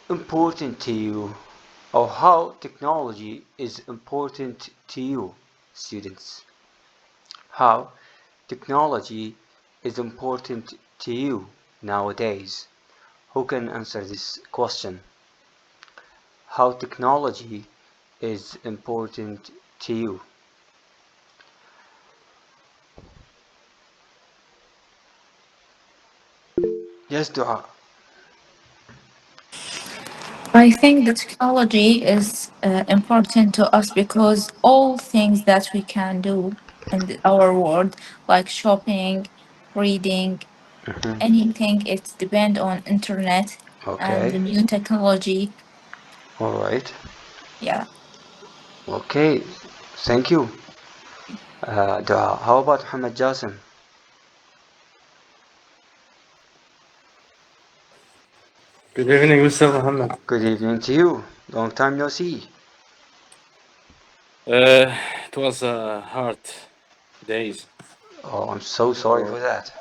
important to you, or how technology is important to you, students? How technology is important to you nowadays? Who can answer this question? How technology is important to you? Yes, Dua. I think the technology is important to us because all things that we can do in our world, like shopping, reading, Mhm. anything, it's depend on internet and Okay. the new technology. All right. Yeah. Okay. Thank you. Dua. How about Muhammad Jassim? Good evening, Mr. Muhammad. Good evening to you. Long time no see. It was hard days. Oh, I'm so sorry So for that.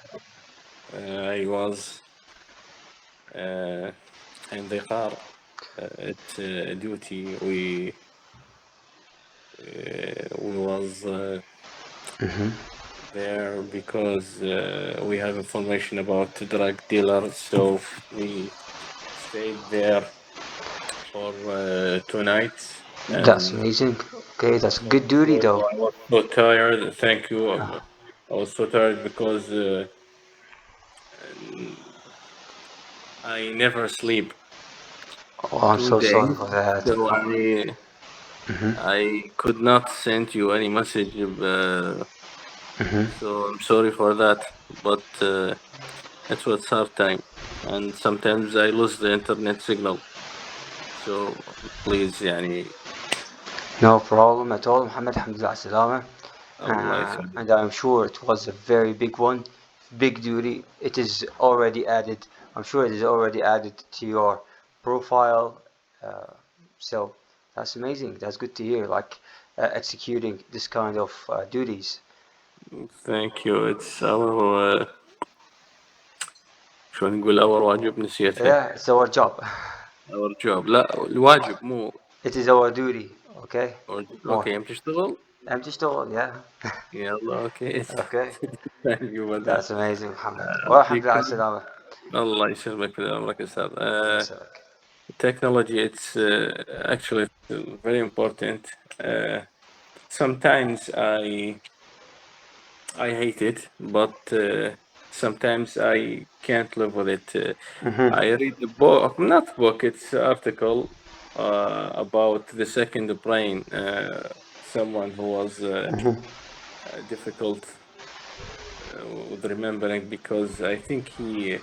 I was uh, in the car at duty. We was Hmm. there because we have information about the drug dealers. So we stayed there for 2 nights, That's and amazing. Okay, that's so good duty though. I was so tired. Thank you. Yeah. I was so tired because I never sleep Oh, I'm so sorry 2 days, for that. so Hmm. I could not send you any message. Hmm. So I'm sorry for that, but it was hard time, and sometimes I lose the internet signal. So please, يعني No problem at all, Muhammad. Alhamdulillah salama. Allah يسلمك. And I'm sure it was a very big one, big duty. It is already added. I'm sure it is already added to your profile. Uh, so that's amazing. That's good to hear. Like executing this kind of duties. Thank you. It's our شو نقول our واجب نسيتها. Yeah, it's our job. Our job. لا الواجب مو. It is our duty. Okay. More. اوكي يوم تشتغل. I'm just all, yeah. يلا اوكي. Okay. Thank you for that. That's amazing, Muhammad. Well, alhamdulillah, Because salama. الله يسلمك في عمرك أستاذ. Yes, sir. Technology, it's actually very important. Sometimes I hate it, but sometimes I can't live with it. Mm-hmm. I read the book, not book, it's article about the second brain. Someone who was Mm-hmm. difficult with remembering because I think he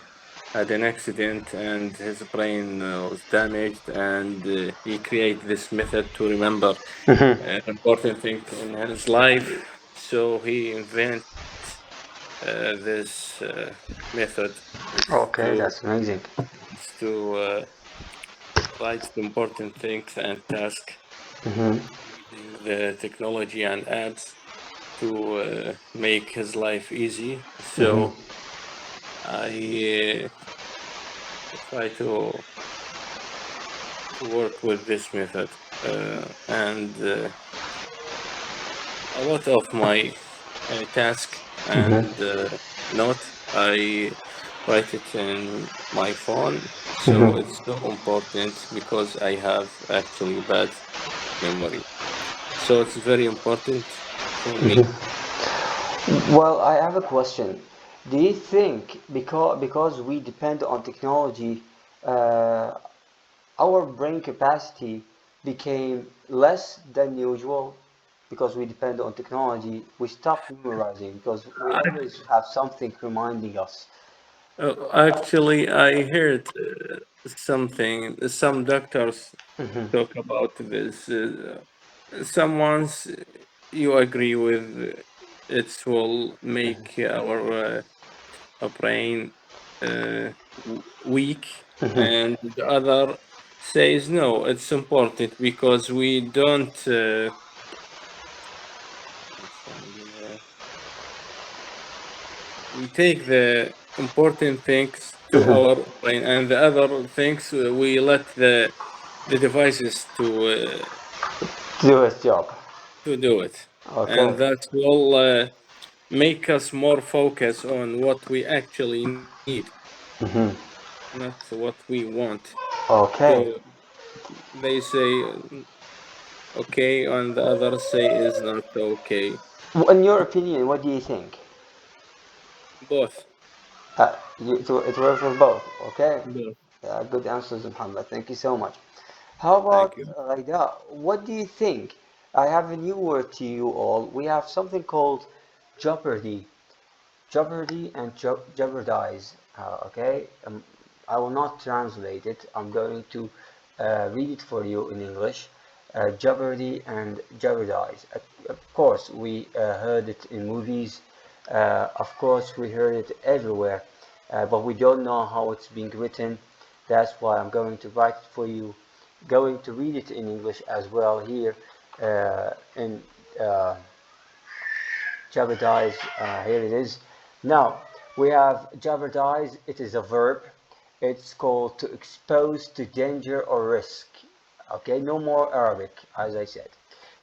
had an accident and his brain was damaged, and he created this method to remember Mm-hmm. important thing in his life. So he invent this method. It's Okay, to that's amazing. it's to write the important things and task Mm-hmm. using the technology and apps to make his life easy. Mm-hmm. So I try to work with this method, and a lot of my task and Mm-hmm. note I write it in my phone. So Mm-hmm. it's so important because I have actually bad memory. So it's very important for me. Well, I have a question. Do you think because we depend on technology, uh, our brain capacity became less than usual? Because we depend on technology, we stop memorizing because we always have something reminding us. Actually, I heard something. Some doctors Mm-hmm. talk about this. Someone's you agree with it will make our brain weak, Mm-hmm. and the other says no, it's important because we don't. We take the important things to our brain, and the other things we let the devices To do his job. to do it, and Okay. that will make us more focus on what we actually need, Hmm. not what we want. Okay. So they say okay, and the others say is not okay. In your opinion, what do you think? Both. It works for both. Okay. Both. Good answers, Muhammad. Thank you so much. How Thank about you. Raida? What do you think? I have a new word to you all. We have something called jeopardy. Jeopardy and jeopardize. Okay, I will not translate it. I'm going to read it for you in English. Jeopardy and jeopardize. Of course, we heard it in movies. Of course, we heard it everywhere, but we don't know how it's being written. That's why I'm going to write it for you. Going to read it in English as well here in jeopardize. Here it is. Now we have jeopardize. It is a verb. It's called to expose to danger or risk. Okay, no more Arabic, as I said.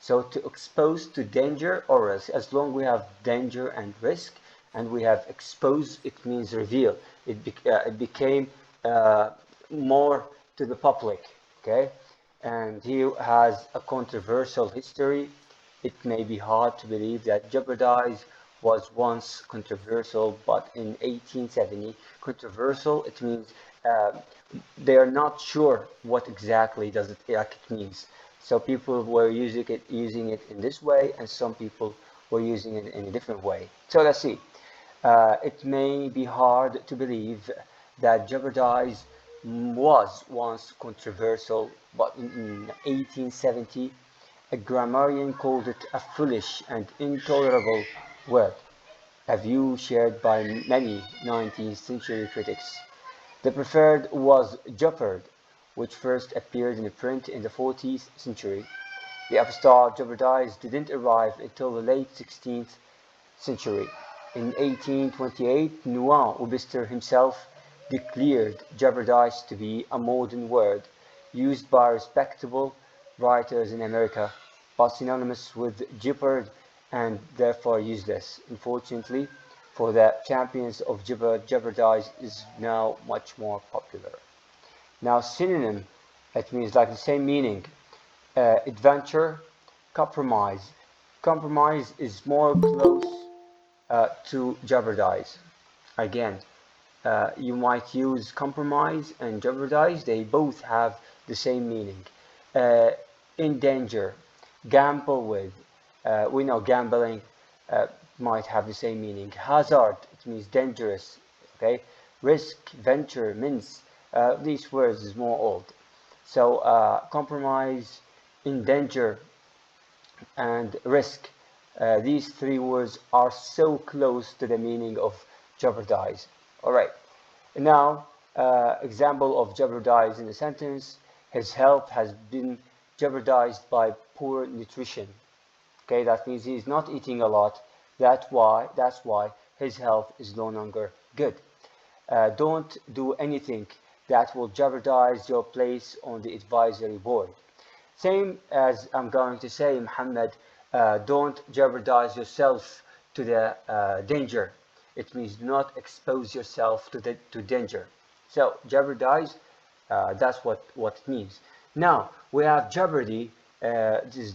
So to expose to danger or risk, as long we have danger and risk, and we have expose, it means reveal. It became uh, more to the public. Okay, and he has a controversial history. It may be hard to believe that jeopardize was once controversial, but in 1870, controversial, it means uh, they are not sure what exactly does it like it means. So people were using it in this way, and some people were using it in a different way. So let's see. It may be hard to believe that jeopardize was once controversial, but in 1870, a grammarian called it a foolish and intolerable word, a view shared by many 19th century critics. The preferred was jeopard, which first appeared in print in the 14th century. The upstart jeopardize didn't arrive until the late 16th century. In 1828, Noah Webster himself declared jeopardize to be a modern word used by respectable writers in America, but synonymous with jeopard and therefore useless. Unfortunately, for the champions of jeopardize is now much more popular. Now, synonym, it means like the same meaning. Adventure, compromise. Compromise is more close to jeopardize. Again, you might use compromise and jeopardize, they both have the same meaning. Uh, in danger, gamble with, we know gambling uh, might have the same meaning. Hazard, it means dangerous, okay? Risk, venture, mince, these words is more old. So compromise, in danger, and risk. These three words are so close to the meaning of jeopardize. All right. Now, example of jeopardize in a sentence. His health has been jeopardized by poor nutrition. Okay, that means he's not eating a lot. That's why his health is no longer good. Don't do anything that will jeopardize your place on the advisory board. Same as I'm going to say, Muhammad, don't jeopardize yourself to the danger. It means do not expose yourself to danger. So jeopardize, that's what it means. Now we have jeopardy. It is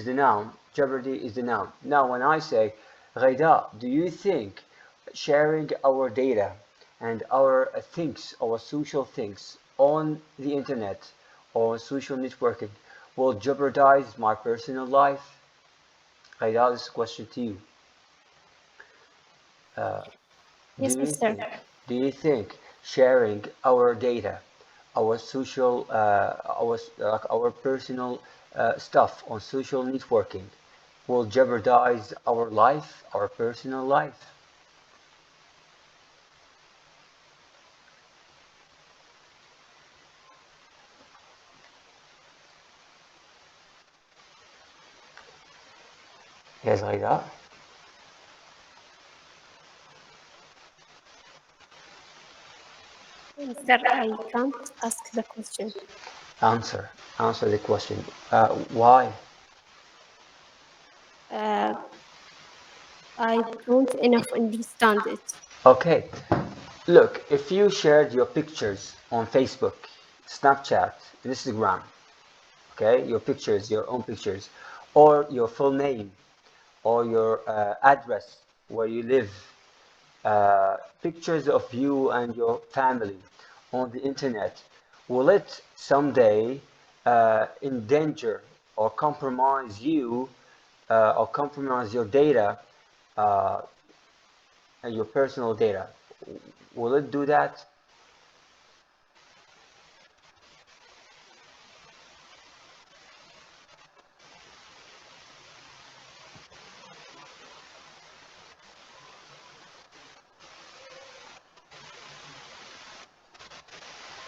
the noun. Jeopardy is the noun. Now when I say, Ghaida, do you think sharing our data and our things, our social things on the internet or social networking will jeopardize my personal life? Ghaida, this is a question to you. Uh, do Yes, you mister. think do you think sharing our data, our social our personal stuff on social networking will jeopardize our life, our personal life? Yes, Ghaida. Mister, I can't ask the question. Answer. Answer the question. Why? Uh, I don't enough understand it. Okay. Look, if you shared your pictures on Facebook, Snapchat, Instagram, okay, your pictures, your own pictures, or your full name, or your address where you live, pictures of you and your family on the internet, will it someday endanger or compromise you or compromise your data, uh, your personal data? Will it do that?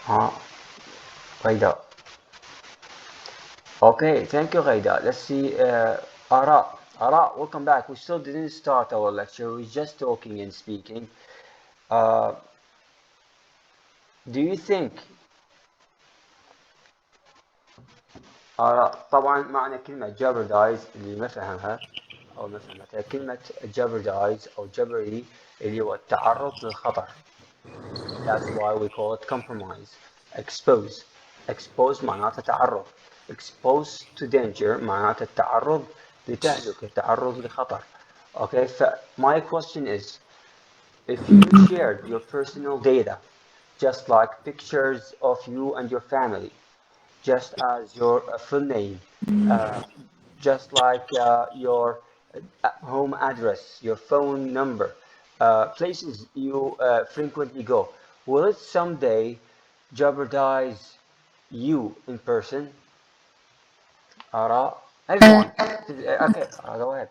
Huh? Ghaida. Okay, thank you, Ghaida. Let's see, Ara. Ara, welcome back. We still didn't start our lecture. We're just talking and speaking. Uh, do you think آراء طبعا معنى كلمة jeopardize اللي ما فهمها أو ما فهمتها كلمة jeopardize أو jeopardy اللي هو التعرض للخطر. That's why we call it compromise. Expose. Expose معناته تعرض. Expose to danger معناته التعرض لتهلكة التعرض لخطر. Okay, my question is, if you shared your personal data, just like pictures of you and your family, just as your full name, uh, just like your home address, your phone number, places you frequently go. Will it someday jeopardize you in person? Ara, Uh, everyone. Okay, go ahead.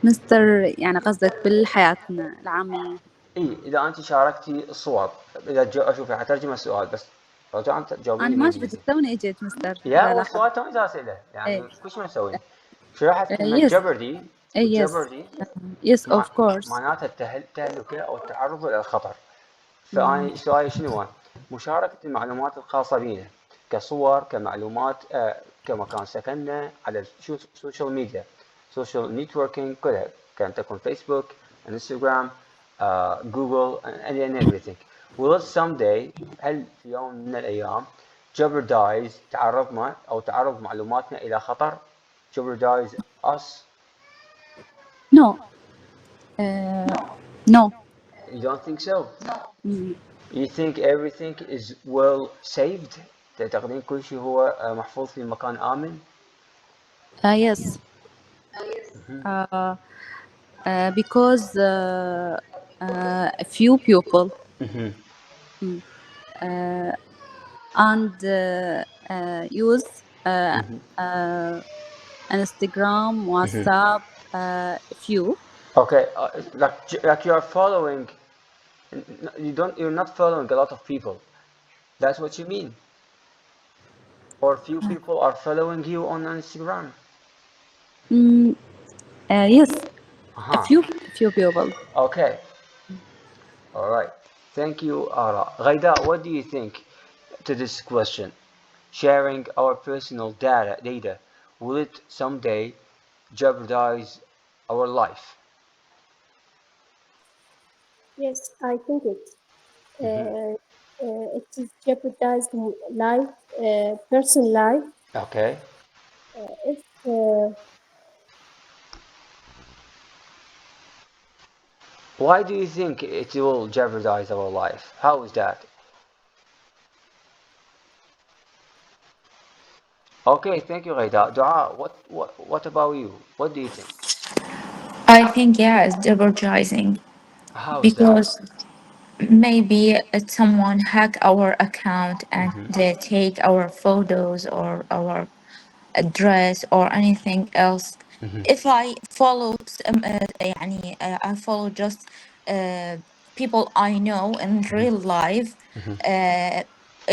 مستر يعني قصدك بالحياتنا العامية. إذا أنت شاركتي الصور، إذا شوفي حترجم السؤال بس رجاء أنا تجاوبيني ما شفت بالإنجليزي. توني إجيت مستر يا هو لاحظ. السؤال توي أسئلة إيه يعني كل شو نسوي؟ شرحت كلمة يس jeopardy يس وjeopardy يس أوف كورس. معناتها التهلكة أو التعرض إلى الخطر. فأنا سؤالي شنو هو؟ مشاركة المعلومات الخاصة بينا كصور كمعلومات كمكان سكننا على السوشيال ميديا سوشيال نتوركينج كلها كان تكون فيسبوك انستغرام جوجل and everything. Will it someday هل في يوم من الأيام jeopardize تعرضنا أو تعرض معلوماتنا إلى خطر jeopardize us? نو نو. You don't think so? You think everything is well saved؟ تعتقدين كل شيء هو محفوظ في مكان آمن؟ يس because a few people and use Instagram, WhatsApp, few. Okay, like you are following, you're not following a lot of people. That's what you mean? Or few people are following you on Instagram? Yes, a Uh-huh. few people. Okay. All right. Thank you, Ara. Ghaida, what do you think to this question? Sharing our personal data, will it someday jeopardize our life? Yes, I think it. It is jeopardized life, person life. Okay. If Why do you think it will jeopardize our life? How is that? Okay, thank you, Ghaida. Dua, what about you? What do you think? I think, yeah, it's jeopardizing How is that? because maybe someone hack our account and they take our photos or our address or anything else. If I follow يعني I follow just people I know in real life, uh,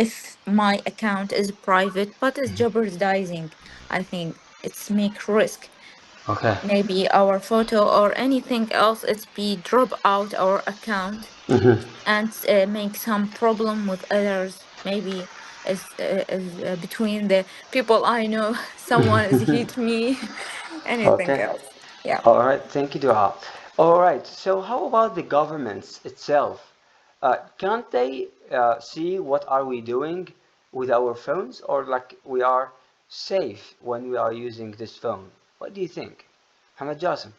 if my account is private but it's jeopardizing, I think it's make risk. Okay. maybe our photo or anything else, it's be drop out our account and make some problem with others. Maybe between the people I know, someone is hit me, anything Okay. else. Yeah. All right. Thank you, Duha. All right. So how about the governments itself? Can't they see what are we doing with our phones, or like we are safe when we are using this phone? What do you think, Hamad Jassim?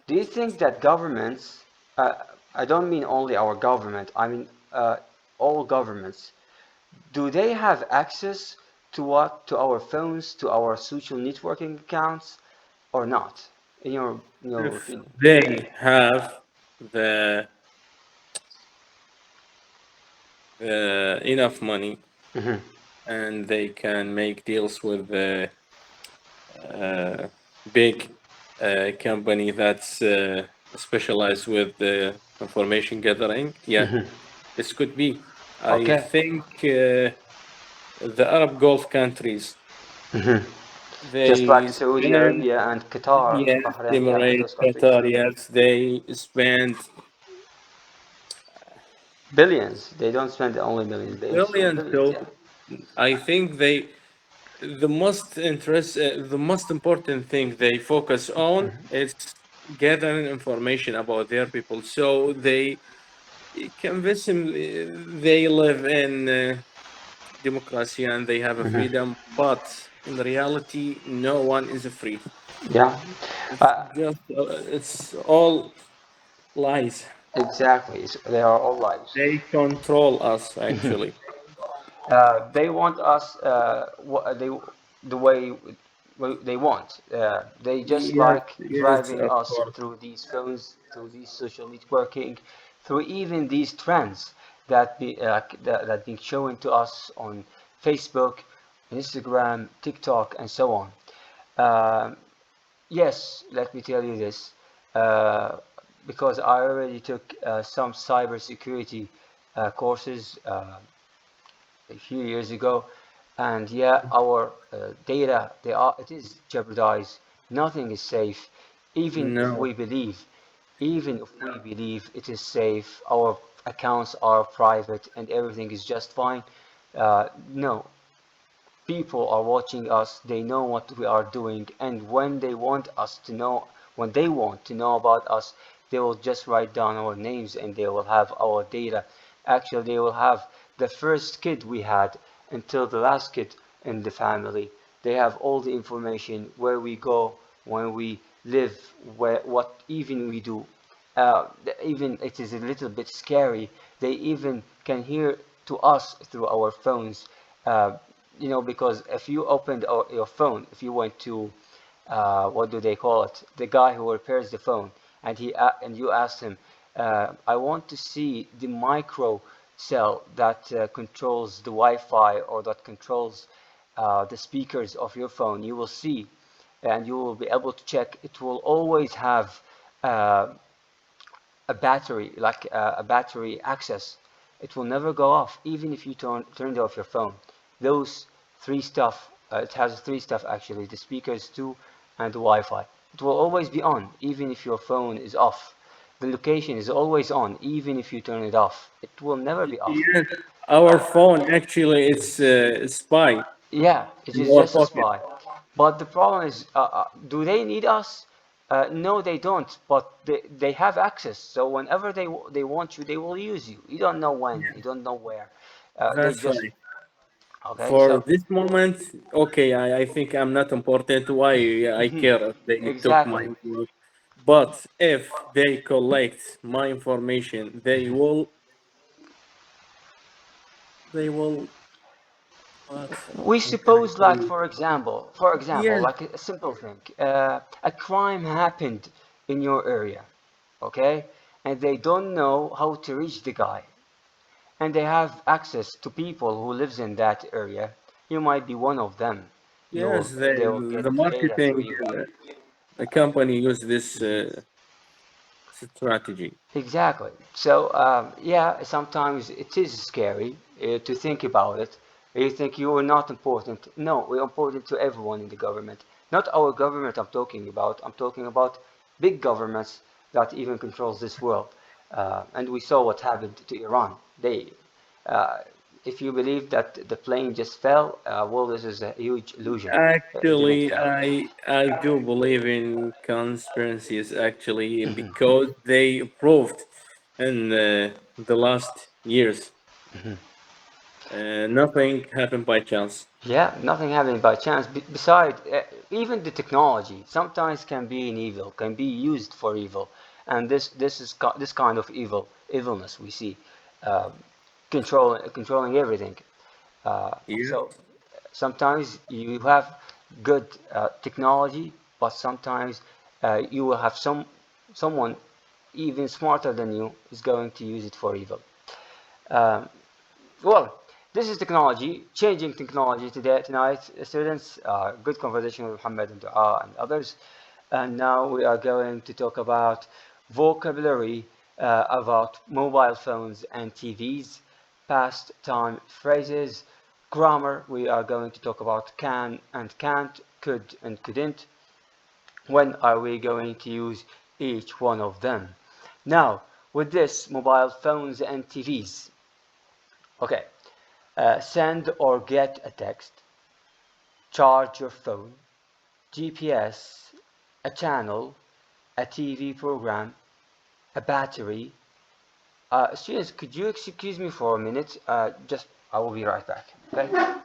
Do you think that governments, uh, I don't mean only our government, I mean all governments, do they have access to what, to our phones, to our social networking accounts, or not? In your If opinion? they have the enough money Hmm. and they can make deals with the big company that's specialized with the information gathering, yeah, this could be. I Okay. think the Arab Gulf countries, Hmm. Just like they Saudi spend, Arabia and Qatar, yes, Bahrain, yeah, Emirates, those countries. Qatar, yes, they spend Billions. They don't spend only millions, they spend billions. billions, yeah. So I think the most important thing they focus on is gathering information about their people. So they convince them they live in democracy and they have a freedom, but in reality, no one is free. Yeah. It's Uh, just it's all lies. exactly. So they are all lives. They control us actually. They want us the way they want. They just Yes, like yes, driving of us course. through these phones, through these social networking, through even these trends that being shown to us on Facebook, Instagram, TikTok, and so on. Um, yes, let me tell you this, uh, because I already took some cybersecurity courses. A few years ago, and yeah, our data, it is jeopardized. Nothing is safe, even if No, we believe, even if we believe it is safe, our accounts are private and everything is just fine. No, people are watching us, they know what we are doing, and when they want to know about us, they will just write down our names and they will have our data. Actually, they will have the first kid we had until the last kid in the family. They have all the information, where we go, when we live, what even we do. uh, Even it is a little bit scary. They even can hear to us through our phones. Uh, because if you opened your phone, if you went to what do they call it? The guy who repairs the phone, and and you asked him, I want to see the micro cell that controls the Wi-Fi or that controls the speakers of your phone. You will see, and you will be able to check. It will always have uh, a battery, like a battery access. It will never go off, even if you turned off your phone. Those three stuff, it has three stuff actually, the speakers too, and the Wi-Fi. It will always be on, even if your phone is off. The location is always on, even if you turn it off. It will never be off. yes, our phone actually it's a spy Yeah, it in is our just a pocket. spy. But the problem is, do they need us? No, they don't. But they have access. So whenever they want you, they will use you. You don't know when. You don't know where. They That's just right. okay. For So this moment, okay, I think I'm not important. Why I care if they took my exactly. work. But if they collect my information, they will what We how can I suppose, tell like you? for example, Yes, like a simple thing. A crime happened in your area, okay, and they don't know how to reach the guy, and they have access to people who lives in that area. You might be one of them. yes, They will the get data through marketing you. the company use this strategy. Exactly. So yeah, sometimes it is scary to think about it. You think you are not important. No, we're important to everyone in the government. Not our government I'm talking about. I'm talking about big governments that even controls this world. And we saw what happened to Iran. Uh, if you believe that the plane just fell, well, this is a huge illusion. It didn't Actually, fell. I do believe in conspiracies actually because they proved in the last years nothing happened by chance. Yeah, nothing happening by chance. Besides, even the technology sometimes can be an evil, can be used for evil, and this kind of evilness we see, uh, controlling everything. Yeah. So sometimes you have good technology, but sometimes you will have someone even smarter than you is going to use it for evil. Um, well, this is technology, changing technology today, tonight, students. Good conversation with Muhammad and Dua and others. And now we are going to talk about vocabulary about mobile phones and TVs, past time phrases, grammar. We are going to talk about can and can't, could and couldn't. When are we going to use each one of them? Now, with this, mobile phones and TVs. Okay, send or get a text, charge your phone, GPS, a channel, a TV program, a battery. Students, could you excuse me for a minute? Just, I will be right back. Okay.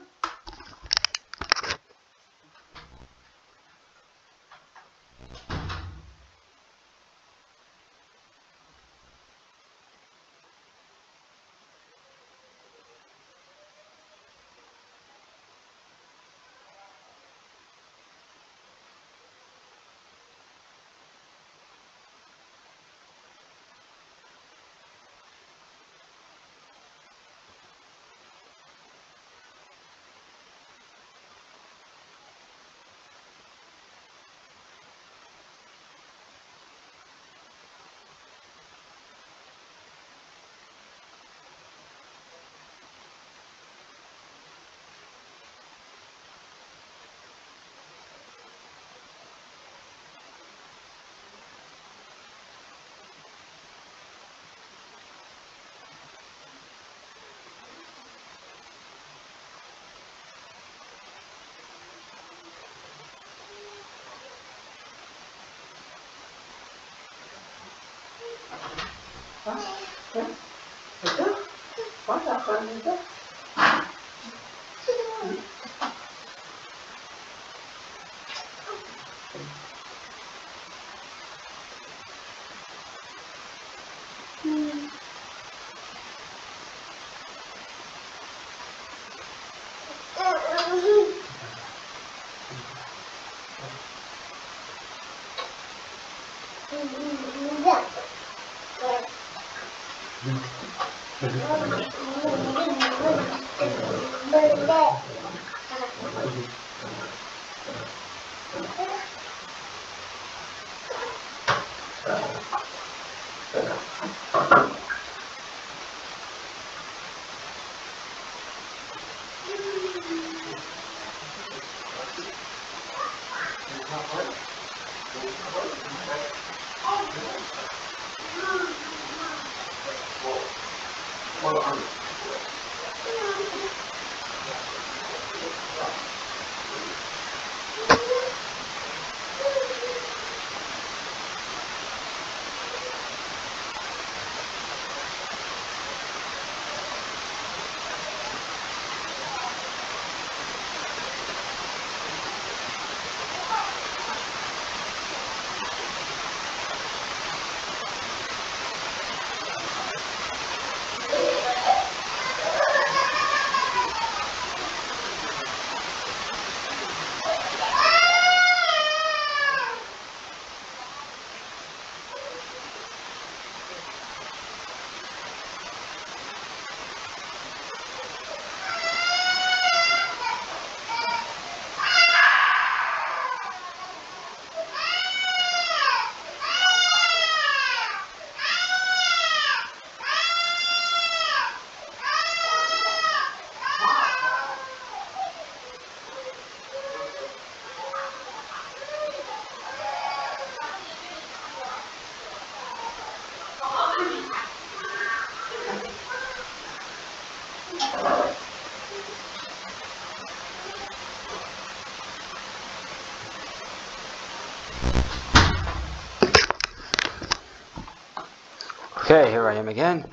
Okay, here I am again.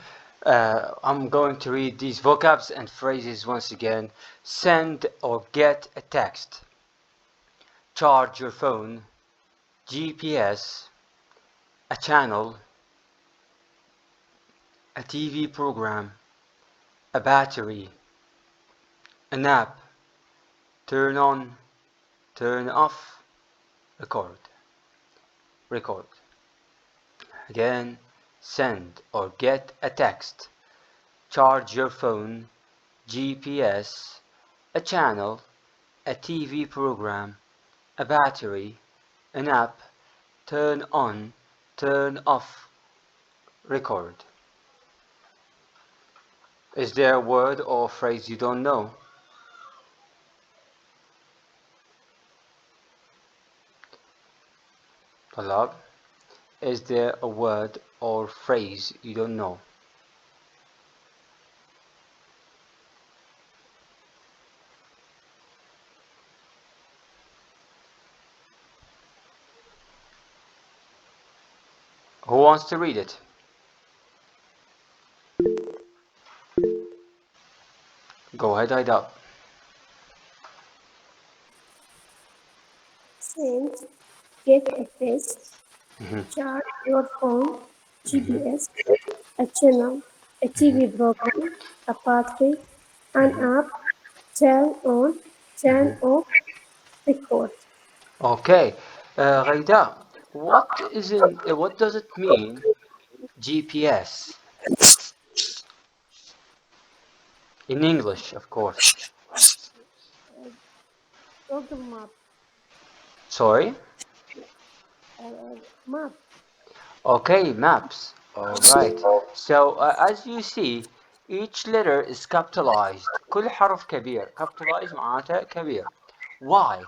I'm going to read these vocabs and phrases once again. Send or get a text. Charge your phone. GPS. A channel. A TV program. A battery. An app. Turn on. Turn off. Record. Record. Again. Send or get a text. Charge your phone. GPS. A channel. A TV program. A battery, an app, turn on, turn off, record. Is there a word or phrase you don't know? Talab, is there a word or phrase you don't know? Who wants to read it? Go ahead, Aida. Send, get a text, charge your phone, GPS, a channel, a TV program, a battery, an app, turn on, turn off, record. Okay, Ghaida, what does it mean, GPS? In English, of course. Google Map, Sorry? map. Okay, maps. All right. So as you see, each letter is capitalized. كل حرف كبير. Capitalized معناتها كبير. Why?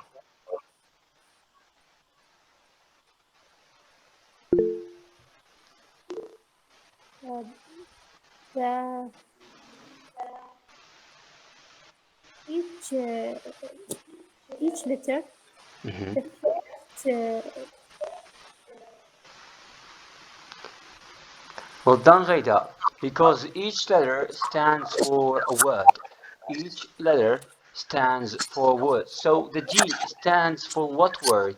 Uh, the each each letter, the first Well done, Ghaida. Because each letter stands for a word. Each letter stands for a word. So the G stands for what word?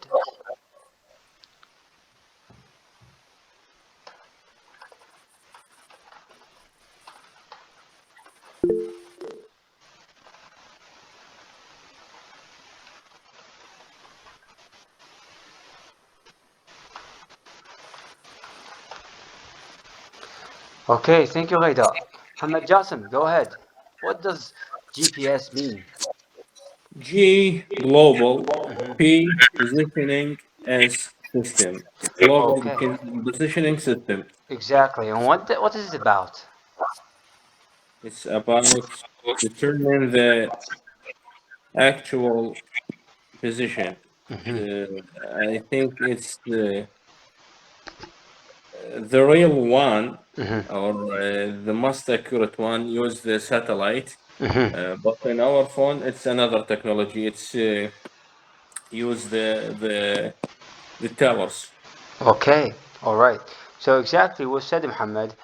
Okay, thank you, Ghaida. Hamad Jassim, go ahead. What does GPS mean? G, global. P, positioning as system. Global Okay, positioning system. exactly. And what is it about? It's about determining the actual position. I think it's the real one, or the most accurate one use the satellite. But in our phone, it's another technology. It's use the towers. Okay, all right. So exactly what said Muhammad,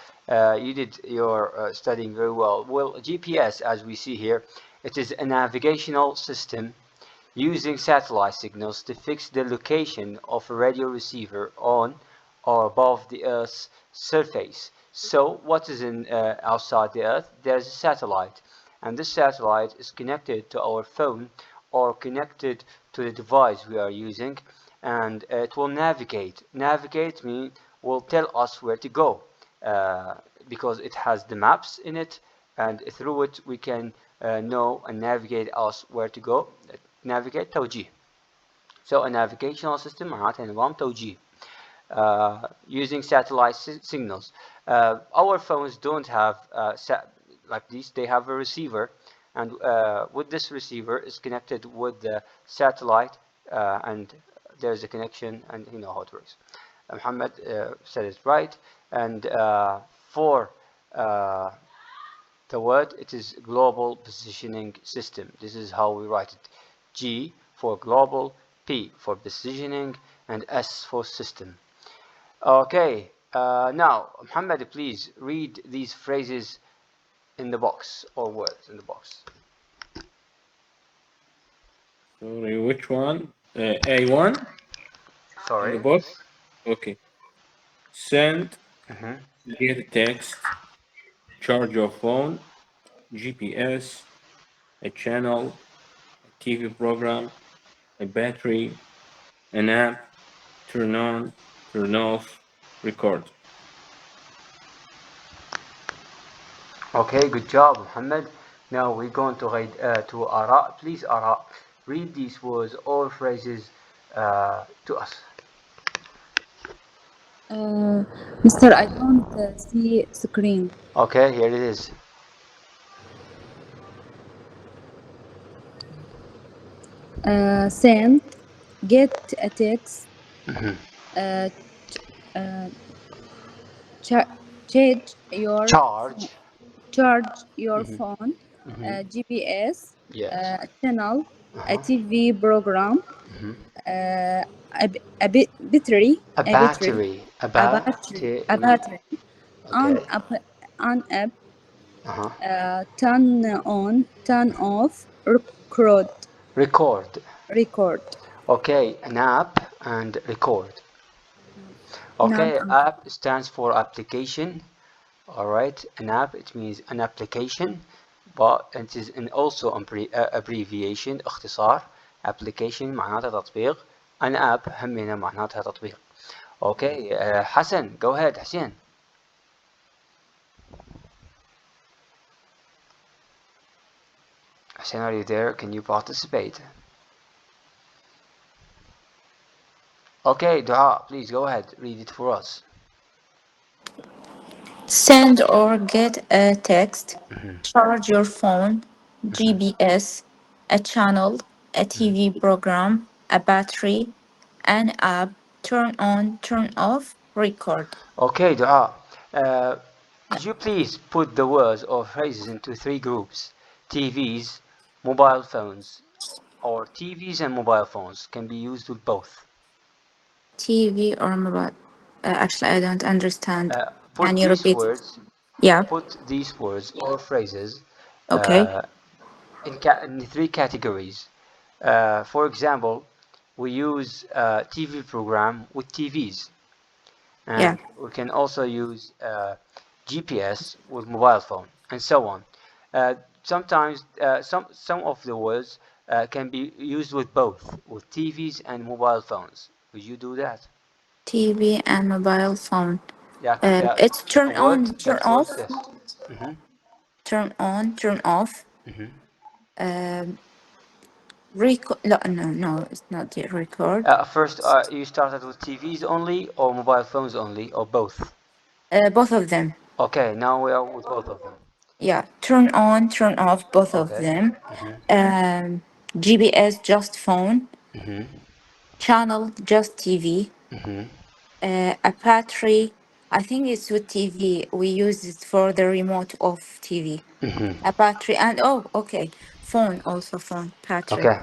you did your studying very well. Well, GPS, as we see here, it is a navigational system using satellite signals to fix the location of a radio receiver on or above the Earth's surface. So what is in outside the Earth? There's a satellite, and this satellite is connected to our phone or connected to the device we are using, and it will navigate. Navigate means will tell us where to go because it has the maps in it, and through it we can know and navigate us where to go. Navigate توجيه. So a navigational system معناتها نظام توجيه using satellite signals. Our phones don't have like these. They have a receiver, and with this receiver is connected with the satellite, and there's a connection, and you know how it works. Muhammad said it right, and for uh, the word, it is global positioning system. This is how we write it. G for global, P for positioning, and S for system. Okay, Now, Muhammad, please read these phrases in the box or words in the box. Sorry, which one? A1 in the Sorry. book. Okay. Send, Mm-hmm. get a text, charge your phone, GPS, a channel, a TV program, a battery, an app, turn on, turn off, record. Okay, good job, Muhammad. Now we're going to read to Ara. Please, Ara, read these words or phrases to us. Mister, I don't see screen. Okay, here it is. Send, get a text, Mm-hmm. uh, uh, charge your Charge. charge your Mm-hmm. phone, Mm-hmm. GPS, Yes. channel, a Uh-huh. TV program, Mm-hmm. battery, A a battery, battery. A a battery. battery, on Okay. up, on app, Uh-huh. turn on, turn off, record, Record. record. Okay, an app and record. Now, Okay, app stands for application. All right, an app it means an application, but it is also abbreviation اختصار. application معناتها تطبيق. an app همينة معناتها تطبيق. Okay, Hassan, go ahead, Hassan. Hassan, are you there? Can you participate? Okay, Dua, please go ahead, read it for us. Send or get a text, charge your phone, GPS, a channel, a TV program, a battery, an app, turn on, turn off, record. Okay, Dua. Uh, could you please put the words or phrases into three groups? TVs, mobile phones, or TVs and mobile phones can be used with both. TV or mobile. Actually, I don't understand. Can Put you these repeat it? words, Yeah, put these words or phrases okay. uh, in three categories. For example, we use TV program with TVs, Yeah, and we can also use GPS with mobile phone, and so on. Sometimes some of the words can be used with both, with TVs and mobile phones. Would you do that? TV and mobile phone. Yeah, It's a turn word on, turn that off, works. Yes. Hmm. turn on, turn off. Hmm. Record. No, no, no, it's not the record. First, you started with TVs only, or mobile phones only, or both? Both of them. Okay, now we are with both of them. Yeah, turn on, turn off, both of Okay. them. GPS, just phone. Hmm. Channel, just TV. Hmm. A battery. I think it's with TV. We use it for the remote of TV. Hmm. A battery and oh, okay, phone also phone battery. Okay.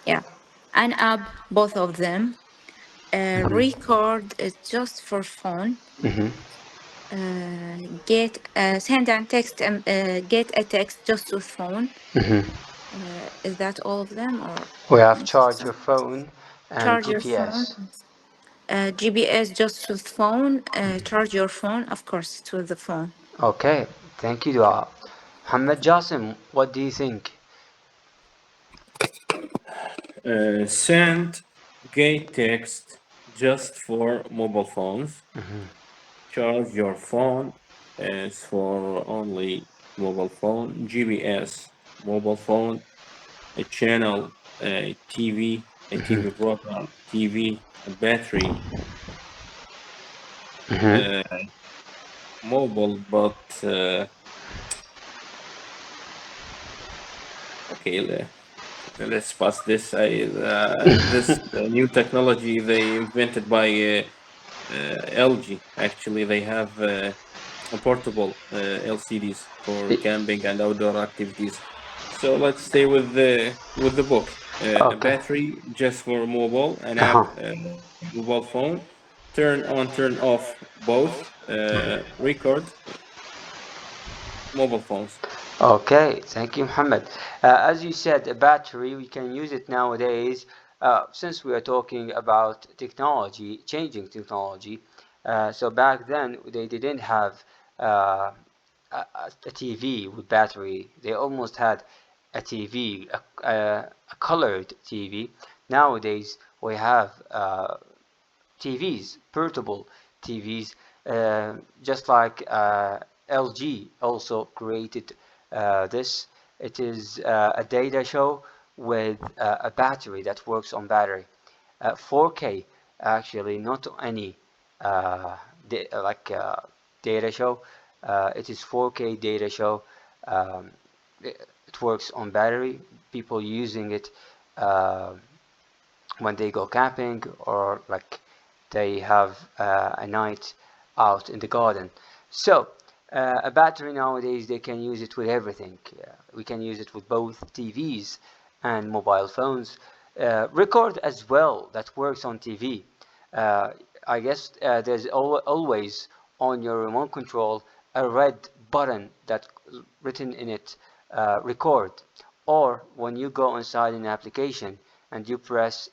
Yeah, an app, both of them. Record is just for phone. Hmm. Get send and text get a text just to phone. Hmm. Is that all of them or We have charge your phone and charge your phone? GPS. GPS just to phone. Charge your phone, of course, to the phone. Okay, thank you, Dua. Muhammad Jasim, what do you think? Send, get text just for mobile phones. Charge your phone is for only mobile phone. GPS, mobile phone. A channel, a TV, a TV program, TV, a battery, Hmm. uh, mobile, but okay, let's pass this. This new technology they invented by LG. Actually, they have portable LCDs for camping and outdoor activities. So let's stay with the book. A Okay. battery just for mobile, an app, Uh-huh. mobile phone. Turn on, turn off both. record mobile phones. Okay, thank you, Muhammad. As you said, a battery, we can use it nowadays. Since we are talking about technology, changing technology, so back then they didn't have uh, a TV with battery. They almost had a TV, a colored TV. Nowadays we have TVs, portable TVs, just like LG also created this. It is a data show with a battery that works on battery. 4K actually, not any uh, like data show. It is 4K data show. Um, it works on battery. People using it uh, when they go camping or like they have a night out in the garden. So a battery nowadays they can use it with everything. We can use it with both TVs and mobile phones. Record as well that works on TV. Uh, I guess there's always on your remote control a red button that written in it record, or when you go inside an application and you press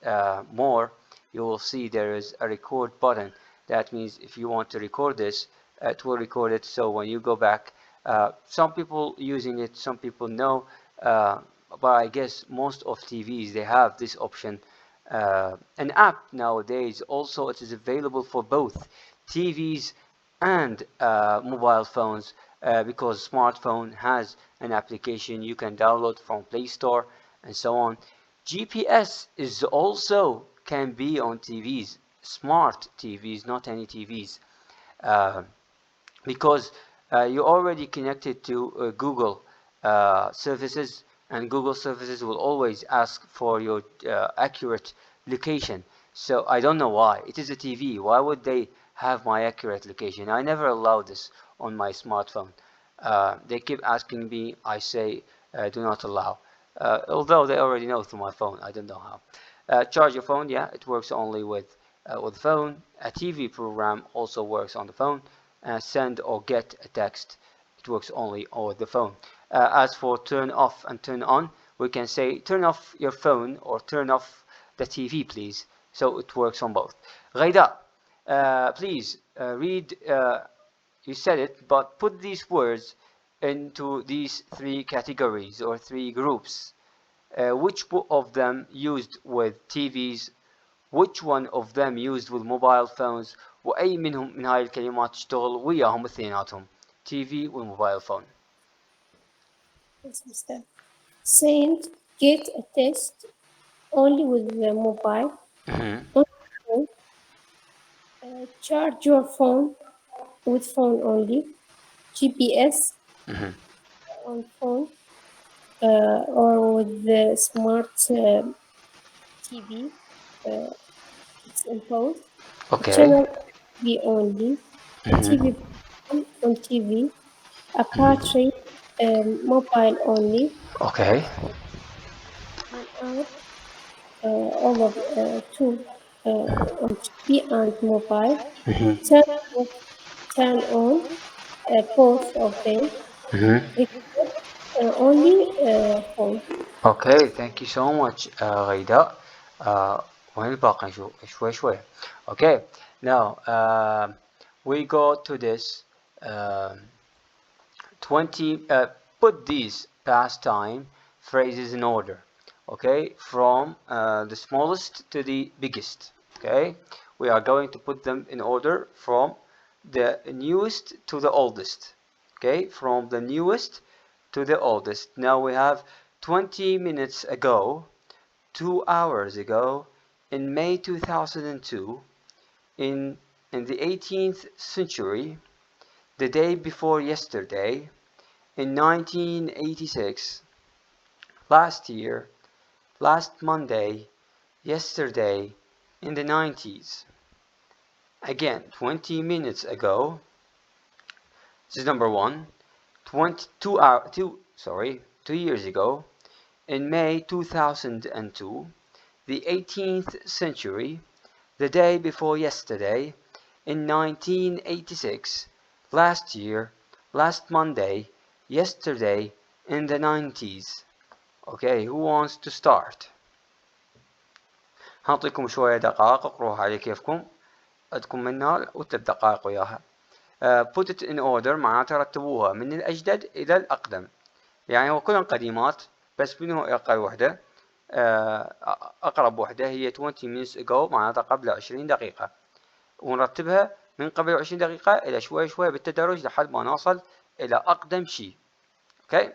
more, you will see there is a record button. That means if you want to record this, it will record it. So when you go back, some people using it, some people know, uh, but I guess most of TVs they have this option. An app nowadays also it is available for both TVs and mobile phones because smartphone has an application you can download from Play Store and so on. GPS is also can be on TVs, smart TVs, not any TVs, uh, because you're already connected to Google services, and Google services will always ask for your accurate location. So I don't know why. It is a TV. Why would they have my accurate location? I never allowed this on my smartphone. They keep asking me. I say do not allow. Although they already know through my phone. I don't know how. Charge your phone. Yeah, it works only with phone. A TV program also works on the phone. Send or get a text, it works only on the phone. As for turn off and turn on, we can say turn off your phone or turn off the TV, please. So it works on both. Ghaida, please read. You said it, but put these words into these three categories or three groups. Which of them used with TVs, which one of them used with mobile phones وأي منهم من هاي الكلمات تشتغل وياهم اثنيناتهم TV والموبايل phone. Yes, Mr. Saint, get a test only with the mobile. Not phone. Charge your phone with phone only. GPS on phone or with the smart TV. It's imposed. A Okay. channel TV only. A TV program on TV. A battery mobile only. Okay. An app all of two on TV and mobile. Turn off, turn on both of them. Record only phone. Okay, thank you so much غيداء. وين الباقي شوي شوي. Okay, now we go to this 20 put these pastime phrases in order, okay, from the smallest to the biggest. Okay, we are going to put them in order from the newest to the oldest. Okay, from the newest to the oldest. Now we have 20 minutes ago, 2 hours ago, in May 2002, in the 18th century, the day before yesterday, in 1986, last year, last Monday, yesterday, in the 90s. Again, 20 minutes ago, this is number one. 2 years ago, in May 2002, the 18th century, the day before yesterday, in 1986, last year, last Monday, yesterday, in the 90s. Okay, who wants to start? هنعطيكم شوية دقائق اقروها على كيفكم، عندكم منها و3 دقائق وياها. put it in order معناته رتبوها من الأجدد إلى الأقدم، يعني هو كلهم قديمات بس منه أقل وحدة. أقرب وحدة هي 20 minutes ago معناتها قبل 20 دقيقة، ونرتبها من قبل 20 دقيقة إلى شوي شوي بالتدرج لحد ما نوصل إلى أقدم شيء. Okay.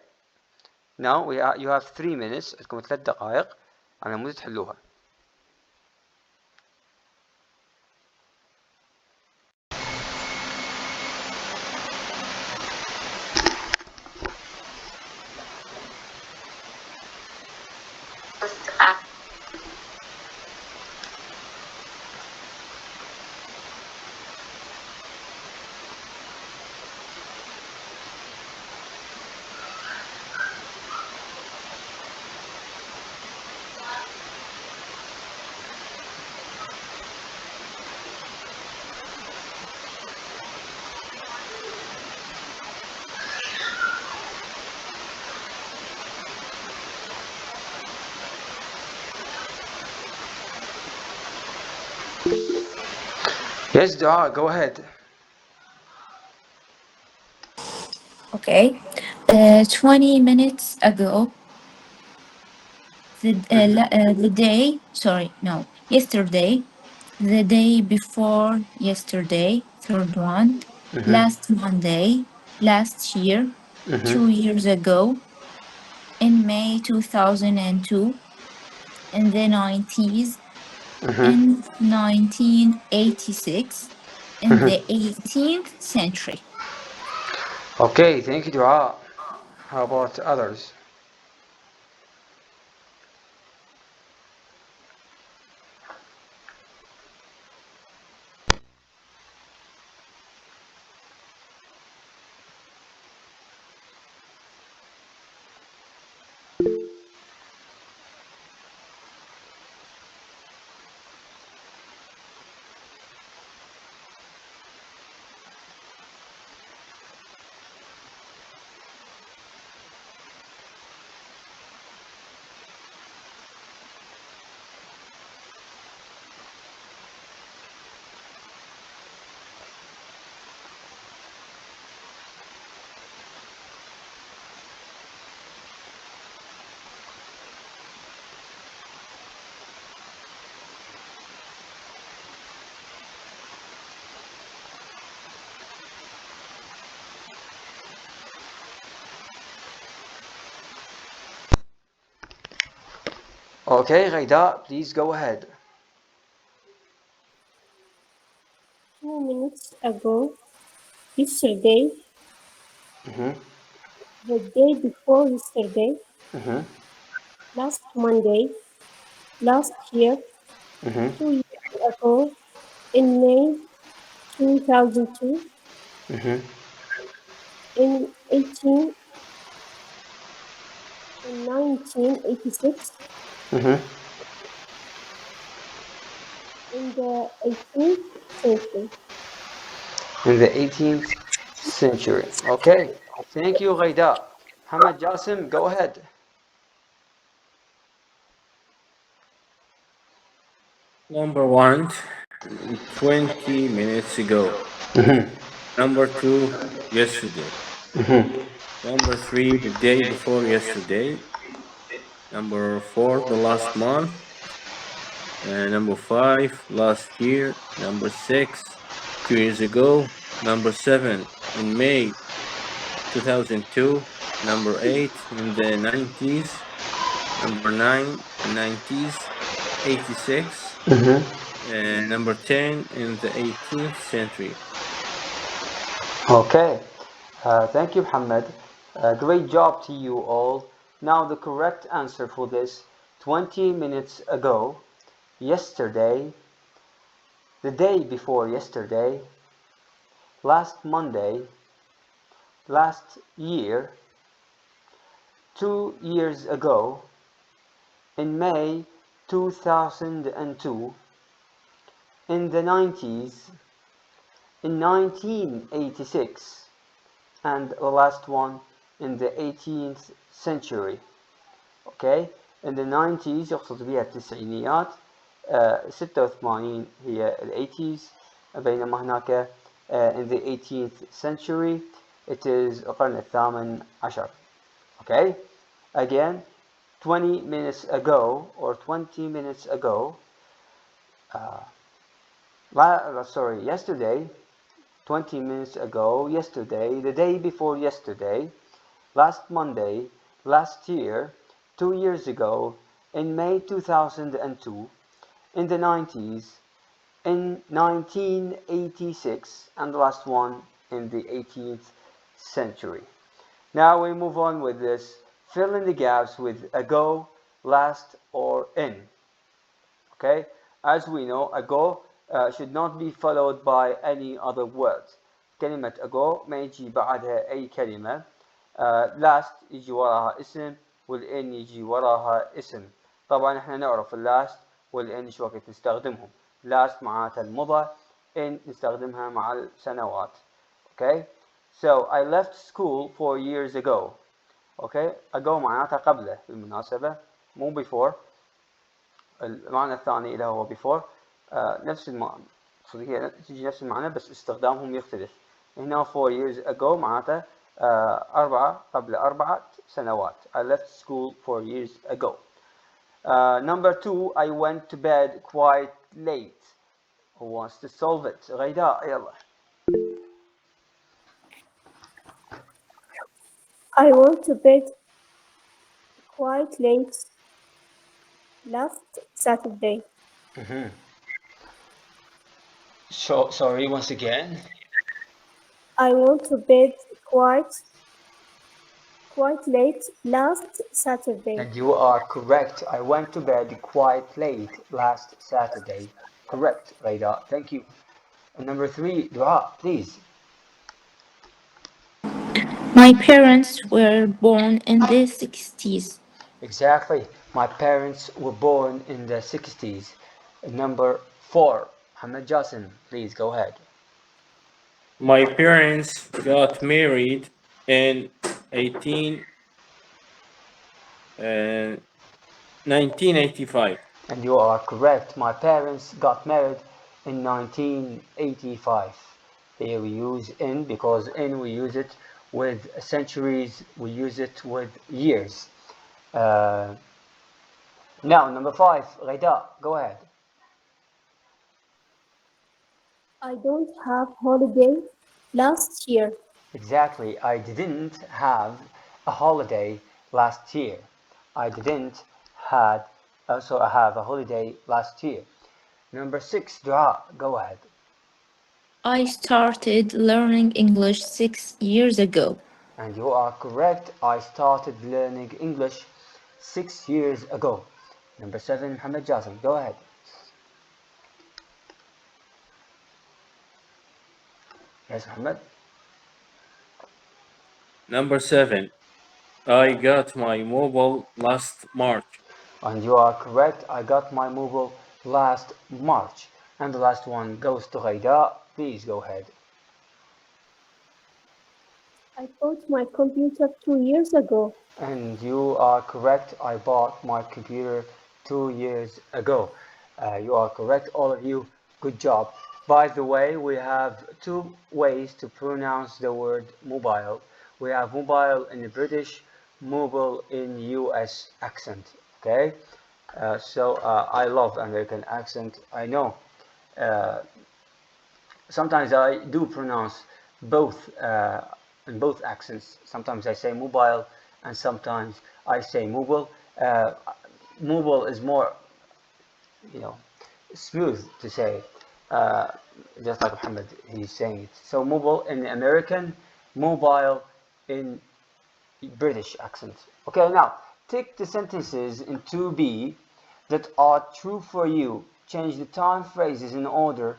Now you have 3 minutes، عندكم 3 دقائق على مود تحلوها. Yes, Dua, go ahead. Okay. 20 minutes ago, yesterday, the day before yesterday, third one, last Monday, last year, 2 years ago, in May 2002, in the 90s, in 1986, in the 18th century. Okay, thank you, Dua. How about others? Okay, Ghaida, please go ahead. 2 minutes ago, yesterday, the day before yesterday, last Monday, last year, 2 years ago, in May 2002, in 1986, in the 18th century. In the 18th century. Okay, thank you, Ghaida. Hamad Jasim, go ahead. Number 1, 20 minutes ago. Number 2, yesterday. Number 3, the day before yesterday. Number 4, the last month. Number 5, last year. Number 6, 2 years ago. Number 7, in May 2002. Number 8, in the 90s. Number 9, 90s, 86. Number 10, in the 18th century. Okay, thank you, Muhammad. Great job to you all. Now the correct answer for this: 20 minutes ago, yesterday, the day before yesterday, last Monday, last year, 2 years ago, in May 2002, in the 90s, in 1986, and the last one in the 18th century. Okay, in the 90s يقصد بها التسعينيات، 86 هي ال 80s، بينما هناك in the 18th century it is القرن الثامن عشر. Okay, again 20 minutes ago or 20 minutes ago, yesterday, 20 minutes ago, yesterday, the day before yesterday, last Monday, last year, 2 years ago, in May 2002, in the 90s, in 1986, and the last one in the 18th century. Now we move on with this. Fill in the gaps with ago, last, or in. Okay, as we know, ago should not be followed by any other words. كلمة ago ما يجي بعدها أي كلمة. last يجي وراها اسم، والin يجي وراها اسم. طبعا احنا نعرف last والin شو وقت نستخدمهم. last معناتها المضى، in نستخدمها مع السنوات. Okay, so I left school 4 years ago. Okay, ago معناتها قبله بالمناسبة، مو before. المعنى الثاني اللي هو before نفس المعنى، هي تجي نفس المعنى بس استخدامهم يختلف. هنا 4 years ago معناته 4 قبل 4 سنوات. I left school 4 years ago. Number 2, I went to bed quite late. Who wants to solve it? غيداء يلا. I went to bed quite late last Saturday. So, sorry, once again. I went to bed quite late last Saturday. And you are correct. I went to bed quite late last Saturday. Correct, Raida. Thank you. And number 3, Dua, please. My parents were born in the 60s. Exactly. My parents were born in the 60s. Number 4, Hamad Jasim, please go ahead. My parents got married in 1985. And you are correct. My parents got married in 1985. Here we use in because in we use it with centuries, we use it with years. Now, number 5, Ghaida, go ahead. I don't have holiday last year. Exactly. I didn't have a holiday last year. I didn't have a holiday last year. Number 6, Dua, go ahead. I started learning English 6 years ago. And you are correct. I started learning English 6 years ago. Number 7, Muhammad Jasm, go ahead. Yes, Muhammad. Number 7, I got my mobile last March. And you are correct. I got my mobile last March. And the last one goes to Ghaida. Please go ahead. I bought my computer 2 years ago. And you are correct. I bought my computer 2 years ago. You are correct, all of you. Good job. By the way, we have 2 ways to pronounce the word mobile. We have mobile in the British, mobile in US accent. Okay, I love American accent. I know. Sometimes I do pronounce both in both accents. Sometimes I say mobile, and sometimes I say mobile. Mobile is more, smooth to say, just like Muhammad, he's saying it. So mobile in the American, mobile in British accent. Okay, now take the sentences in 2B that are true for you. Change the time phrases in order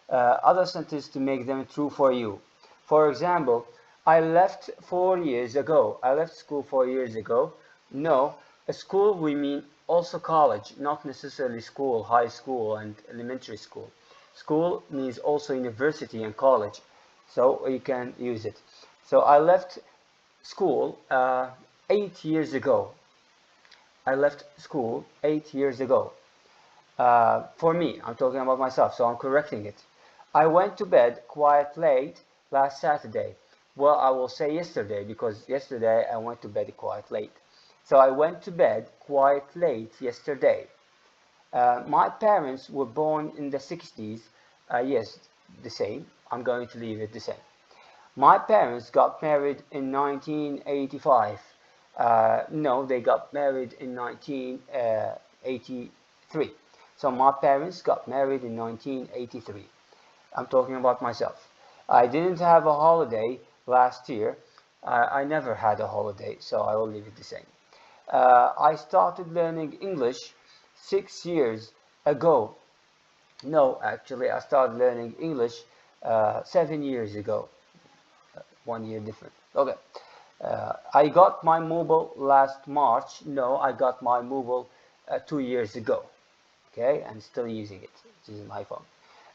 other sentences to make them true for you. For example, I left 4 years ago. I left school 4 years ago. No, a school we mean also college, not necessarily school, high school and elementary school. School means also university and college, so you can use it. So I left school 8 years ago. I left school 8 years ago. For me, I'm talking about myself, so I'm correcting it. I went to bed quite late last Saturday. Well, I will say yesterday because yesterday I went to bed quite late. So I went to bed quite late yesterday. My parents were born in the 60s. Yes, the same. I'm going to leave it the same. My parents got married in 1985. No, they got married in 1983. So my parents got married in 1983. I'm talking about myself. I didn't have a holiday last year. I never had a holiday, so I will leave it the same. I started learning English 6 years ago. No, actually, I started learning English 7 years ago. 1 year different. Okay. I got my mobile last March. No, I got my mobile 2 years ago. Okay, and still using it. This is my phone.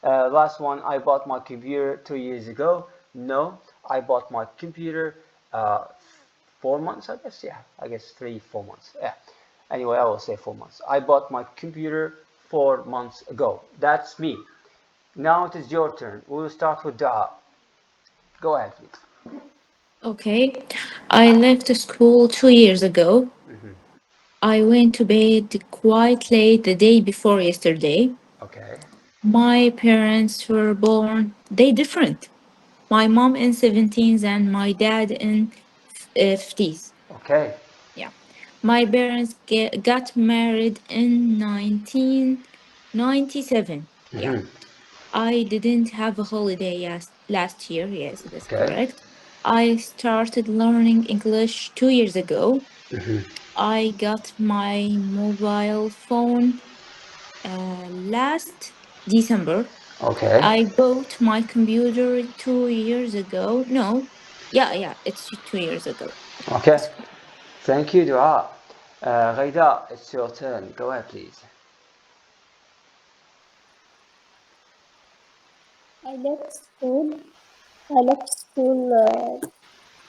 Last one, I bought my computer 2 years ago. No, I bought my computer 4 months, I guess. Yeah, I guess 3, 4 months. Yeah. Anyway, I will say 4 months. I bought my computer 4 months ago. That's me. Now it is your turn. We will start with Dua. Go ahead, please. Okay. I left school 2 years ago. I went to bed quite late the day before yesterday. Okay. My parents were born, they different. My mom in 17s and my dad in 50s. Okay. Yeah. My parents got married in 1997. Yeah. I didn't have a holiday last year. Yes, that's Okay. correct. I started learning English 2 years ago. I got my mobile phone last December. Okay. I bought my computer 2 years ago. No, yeah, it's 2 years ago. Okay. That's correct. Thank you, Dua. Ghaida, it's your turn. Go ahead, please. I left school. I left school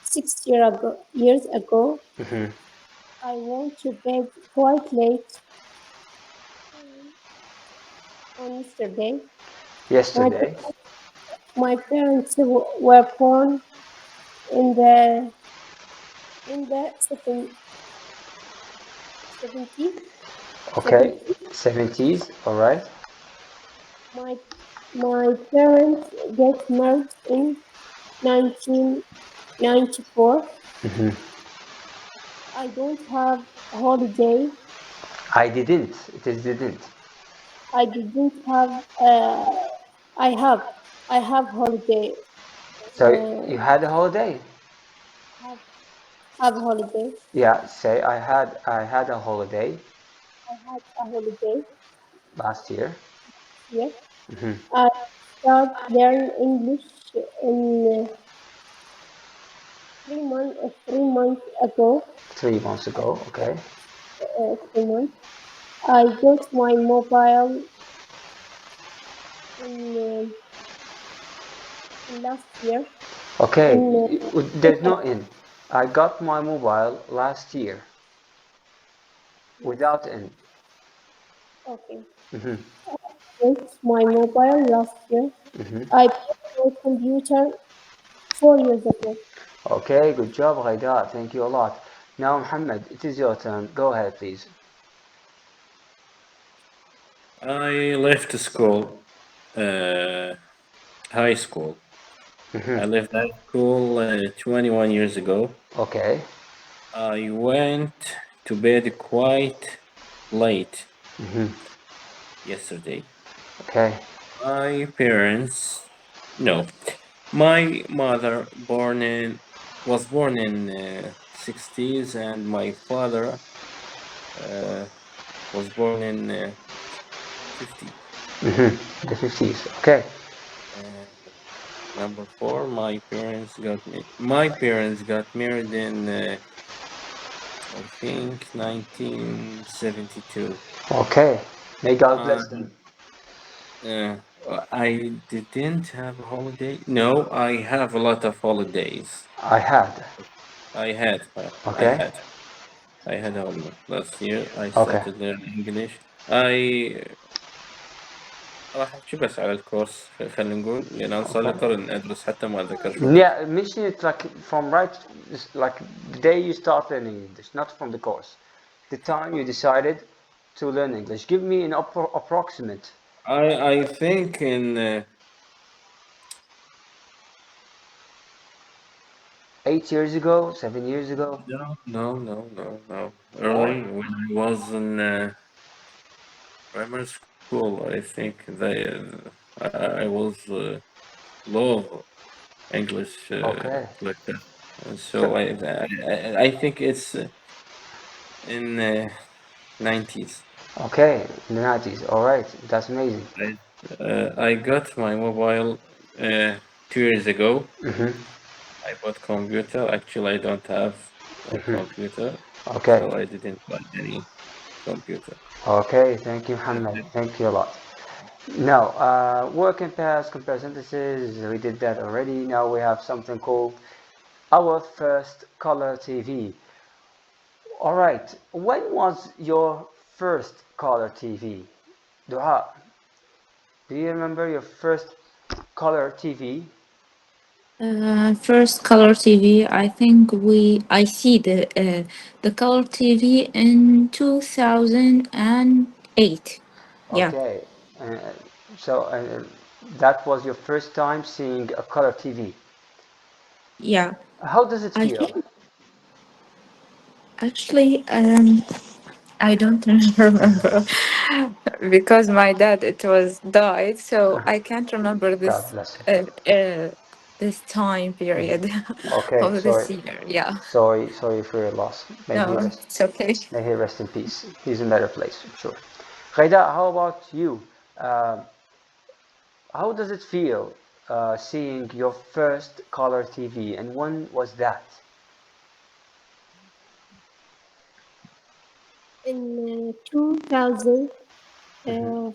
6 years ago. I went to bed quite late on yesterday. My Yesterday. my parents were born in the 70s. Okay. 70s. All right. My my parents get married in 1994. I don't have a holiday. I didn't. It is didn't. I didn't have. I have. I have holiday. So Uh, you had a holiday? have have holiday. Yeah. Say I had a holiday I had a holiday last year. here. I start learn English in 3 months ago. 3 months ago. Okay. 3 months. I got my mobile in last year. Okay. In There's no in. I got my mobile last year yes. without in. Okay. Got my mobile last year. I bought my computer 4 years ago. Okay. Good job, Ghaida. Thank you a lot. Now, Muhammad, it is your turn. Go ahead, please. I left school, high school. I left high school 21 years ago. Okay. I went to bed quite late yesterday. Okay. My parents, no, my mother was born in 60s, and my father was born in 50. The 50s. Okay. And number four, my parents got married in I think 1972. Okay. May God bless them. And I didn't have a holiday. No, I have a lot of holidays. I had. I had, I Okay. had, I had a holiday last year. I Okay. started learning English. I راح أحكي بس على الكورس خلينا نقول لأن أنا صار لي Okay. قرن أدرس حتى ما أتذكر شو قلت. Yeah, mention it like from right, just like the day you start learning English, not from the course. The time you decided to learn English. Give me an approximate. I think in 8 years ago, 7 years ago, no. more. Early when I was in primary school, I think I was low English Okay. like that. And So, so I think it's in 90s. okay, in the 90s. All right, that's amazing. I got my mobile 2 years ago. Hmm. I bought computer. Actually, I don't have a computer, Okay. so I didn't buy any computer. Okay, thank you, Muhammad. Thank you a lot. Now, work and past compare sentences. We did that already. Now we have something called our first color TV. All right. When was your first color TV? Dua, do you remember your first color TV? First color TV. I see the color TV in 2008. Yeah, Okay. Uh, so that was your first time seeing a color TV. yeah. How does it I feel? think actually, I don't remember because my dad it was died, so I can't remember God bless him. this time period Okay, of sorry, this year. Yeah, sorry for your loss. no, it's okay. May he rest in peace. He's in a better place, I'm sure. Ghaida, how about you? Uh, how does it feel seeing your first color TV, and when was that? In 2005, Hmm.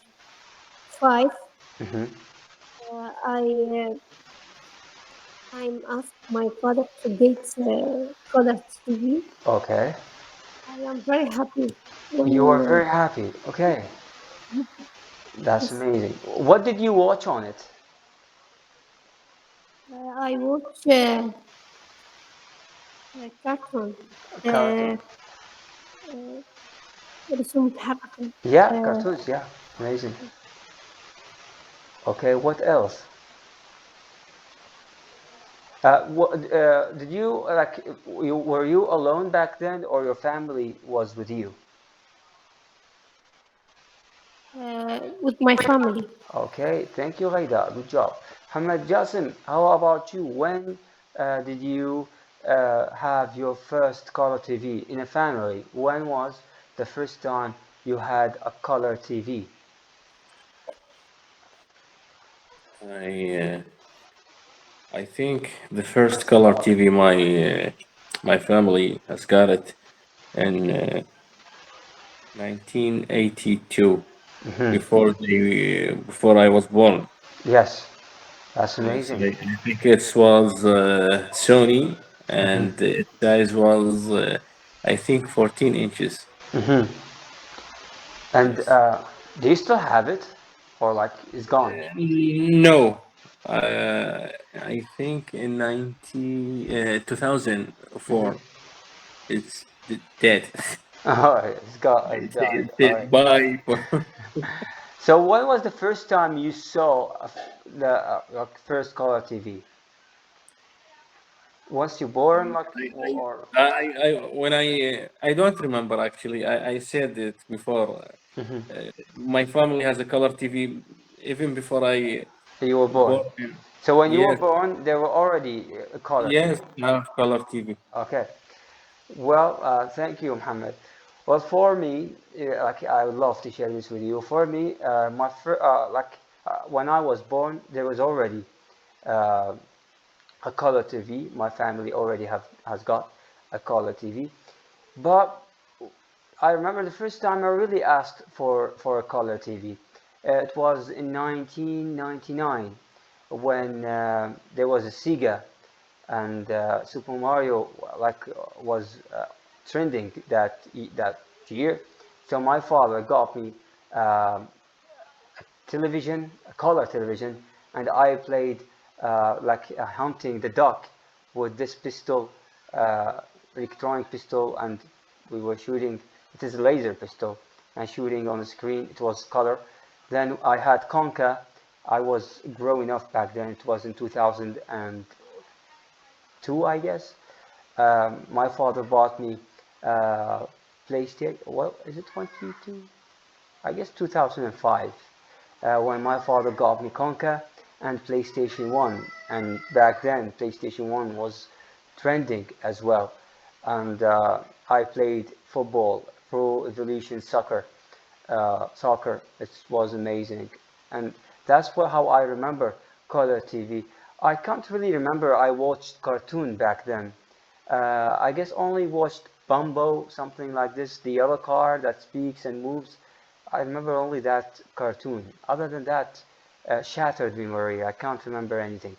I I'm asked my father to get color TV. Okay, I am very happy you were when very happy. Okay, that's yes, amazing. What did you watch on it? I watch cartoon. Cartoon. Uh, uh, رسوم متحركة. Yeah, Uh, cartoons. Yeah, amazing. Okay, what else? Did you like? Were you alone back then, or your family was with you? with my family. Okay, thank you, Ghaida. Good job. Hamad Jasim, how about you? When did you have your first color TV in a family? When was the first time you had a color TV? I I think the first color TV my family has got it in 1982 before I was born. Yes, that's Yes, amazing. I think it was Sony, and its size was I think 14 inches. Hmm. And Yes. do you still have it, or like it's gone? No, I think in 2004 it's dead. All right, it's gone. It's It gone. All said right. bye for So when was the first time you saw the like first color TV? Once you born, like, or when I don't remember actually. I said it before. My family has a color TV even before I you were born? born. So when you were Yes, born, there were already a color TV. yes, I have color TV. Okay. Well, thank you, Muhammad. Well, for me, like I would love to share this with you. For me, when I was born, there was already uh, a color TV. My family already have has got a color TV. But I remember the first time I really asked for a color TV. It was in 1999 when there was a Sega, and Super Mario was trending that year. So my father got me um television, a color television, and I played hunting the duck with this pistol, uh, electronic pistol, and we were shooting. It is a laser pistol, and shooting on the screen. It was color. Then I had Conca. I was growing up back then. It was in 2002, I guess. My father bought me PlayStation. Well, is it 22? I guess 2005, when my father got me Conker and PlayStation 1. And back then, PlayStation 1 was trending as well. And I played football, Pro Evolution Soccer. It was amazing. And that's how I remember color TV. I can't really remember I watched cartoon back then. I guess only watched Bumbo, something like this, the yellow car that speaks and moves. I remember only that cartoon. Other than that, shattered memory. I can't remember anything.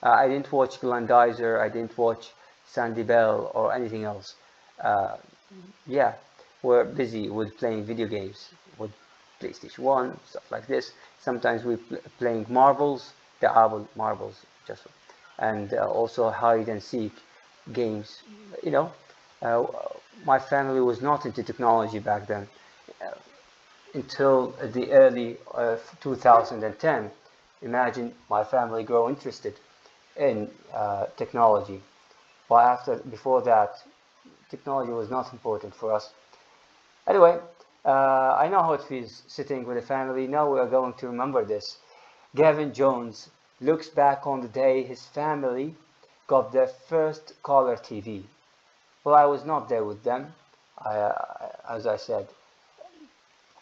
I didn't watch Glendizer. I didn't watch Sandy Bell or anything else. Uh, yeah, we're busy with playing video games with PlayStation 1, stuff like this. Sometimes we playing marbles, the apple marbles, just and also hide and seek games. You know, uh, my family was not into technology back then until the early 2010. Imagine my family grow interested in technology. While before that, technology was not important for us. Anyway, I know how it feels sitting with a family. Now we are going to remember this. Gavin Jones looks back on the day his family got their first color TV. Well, I was not there with them. As I said,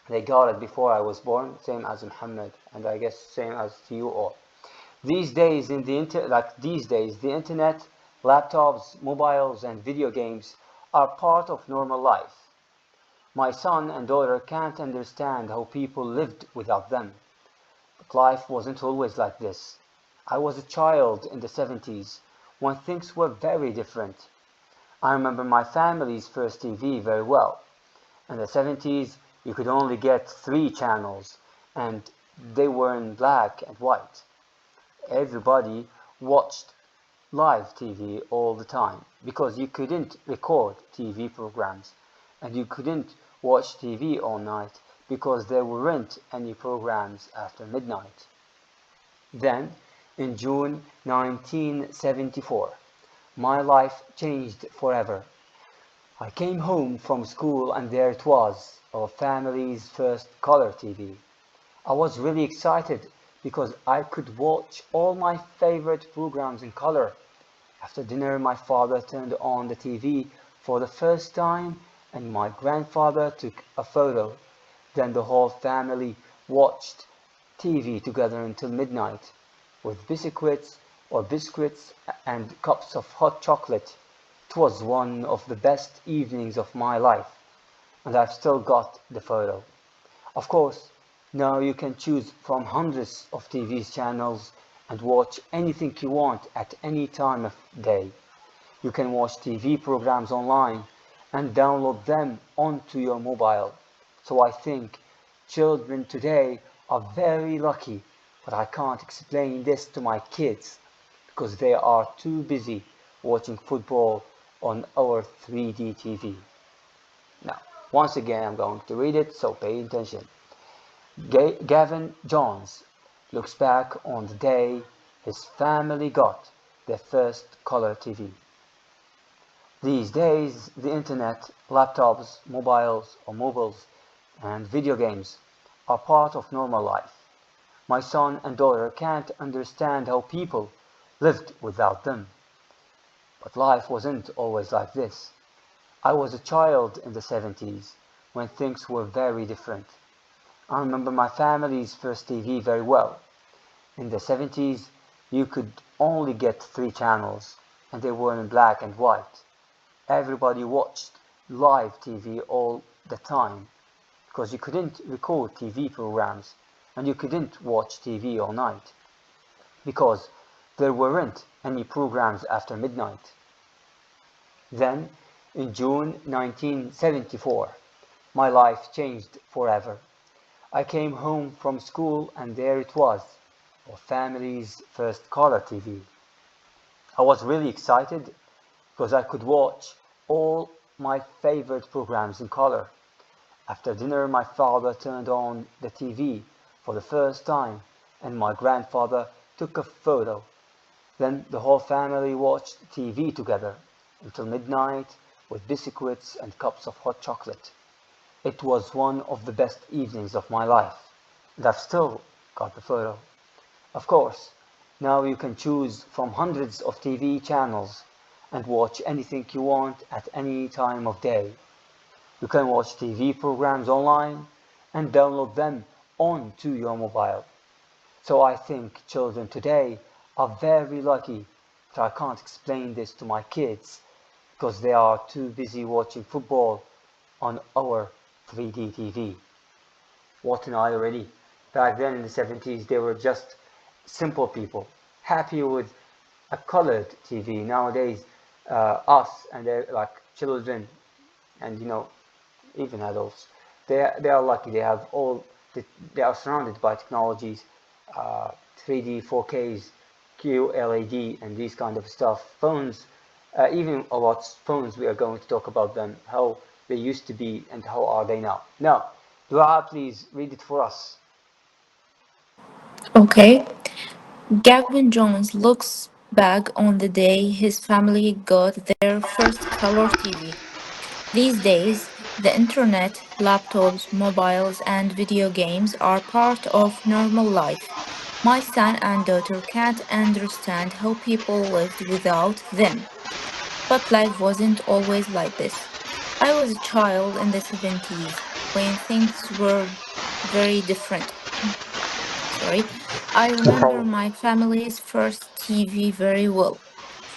they got it before I was born, same as Muhammad, and I guess same as to you all. These days, the internet, laptops, mobiles, and video games are part of normal life. My son and daughter can't understand how people lived without them. But life wasn't always like this. I was a child in the 70s when things were very different. I remember my family's first TV very well. In the 70s, you could only get 3 channels, and they were in black and white. Everybody watched live TV all the time because you couldn't record TV programs, and you couldn't watch TV all night because there weren't any programs after midnight. Then, in June 1974, my life changed forever. I came home from school and there it was, our family's first color TV. I was really excited because I could watch all my favorite programs in color. After dinner, my father turned on the TV for the first time and my grandfather took a photo. Then the whole family watched TV together until midnight with biscuits and cups of hot chocolate. It was one of the best evenings of my life, and I've still got the photo. Of course, now you can choose from hundreds of TV channels and watch anything you want at any time of day. You can watch TV programs online and download them onto your mobile. So I think children today are very lucky, but I can't explain this to my kids because they are too busy watching football on our 3D TV. Now, once again, I'm going to read it, so pay attention. Gavin Jones looks back on the day his family got their first color TV. These days, the internet, laptops, mobiles, and video games are part of normal life. My son and daughter can't understand how people lived without them. But life wasn't always like this. I was a child in the 70s when things were very different. I remember my family's first TV very well. In the 70s, you could only get 3 channels, and they were in black and white. Everybody watched live TV all the time. because you couldn't record TV programs and you couldn't watch TV all night because there weren't any programs after midnight. Then, in June 1974, my life changed forever. I came home from school and there it was, our family's first color TV. I was really excited because I could watch all my favorite programs in color. After dinner, my father turned on the TV for the first time and my grandfather took a photo. Then the whole family watched TV together until midnight with biscuits and cups of hot chocolate. It was one of the best evenings of my life, and I've still got the photo. Of course, now you can choose from hundreds of TV channels and watch anything you want at any time of day. You can watch TV programs online and download them onto your mobile. So I think children today are very lucky, but I can't explain this to my kids because they are too busy watching football on our 3D TV. What an irony. Back then in the 70s, they were just simple people, happy with a colored TV. Nowadays, us and they're like children and even adults, they are lucky. They have they are surrounded by technologies, 3D, 4Ks, QLED, and these kind of stuff. Phones, even about phones, we are going to talk about them, how they used to be and how are they now. Now, Dua, please read it for us. Okay. Gavin Jones looks back on the day his family got their first color TV. These days, the internet, laptops, mobiles, and video games are part of normal life. My son and daughter can't understand how people lived without them. But life wasn't always like this. I was a child in the 70s when things were very different. Sorry. I No remember problem. my family's first TV very well.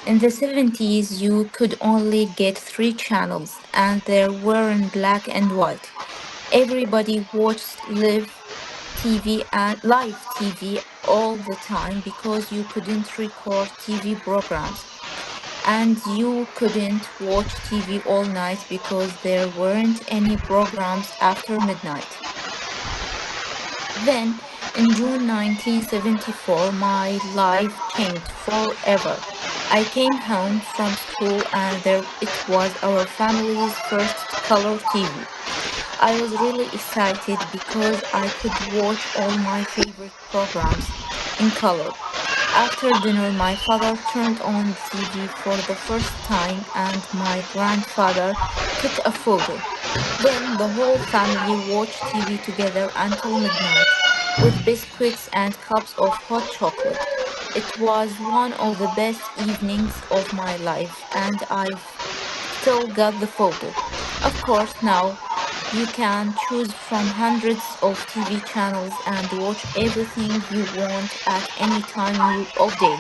In the 70s, you could only get three channels, and they were in black and white. Everybody watched live TV all the time because you couldn't record TV programs, and you couldn't watch TV all night because there weren't any programs after midnight. Then, in June 1974, my life changed forever. I came home from school and there it was our family's first color TV. I was really excited because I could watch all my favorite programs in color. After dinner, my father turned on the TV for the first time and my grandfather took a photo. Then the whole family watched TV together until midnight with biscuits and cups of hot chocolate. It was one of the best evenings of my life, and I've still got the photo. Of course, now you can choose from hundreds of TV channels and watch everything you want at any time of day.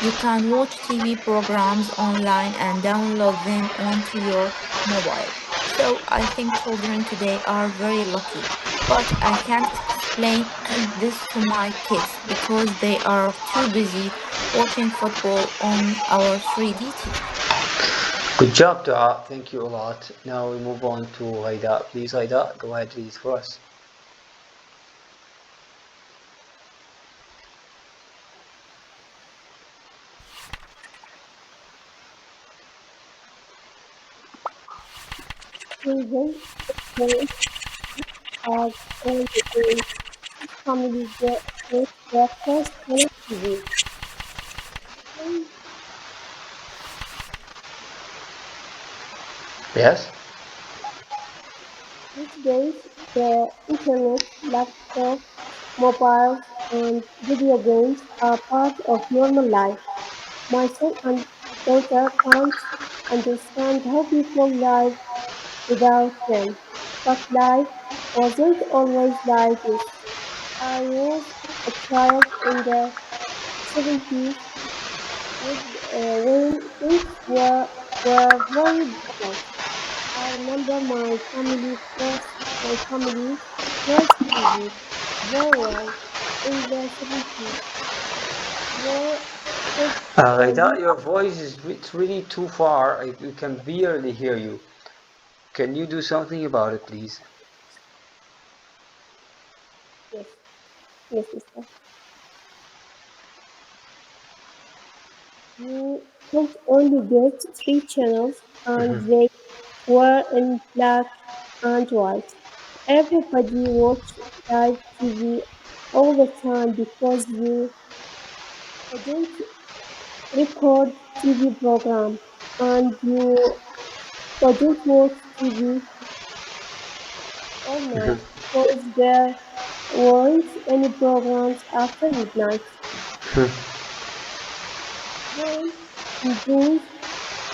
You can watch TV programs online and download them onto your mobile. So I think children today are very lucky, but I can't explain this to my kids because they are too busy watching football on our 3D TV. Good job, Dua. Thank you a lot. Now we move on to Ghaida. Please, Ghaida, go ahead, read it for us. Children today have all the day family get their first color TV. Yes? These days, the internet, laptops, mobiles, and video games are part of normal life. My son and daughter can't understand how people live without them. But life wasn't always like this. I was a child in the 70s with, when things were very different. I remember my family's first TV very well in the 70s. Were it Reda, TV? your voice is it's really too far. We can barely hear you. Can you do something about it, please? Yes, yes, sister. You could only get three channels, and they were in black and white. Everybody watched live TV all the time because you couldn't record TV program and you couldn't watch TV all night because there weren't any programs after midnight. Then in June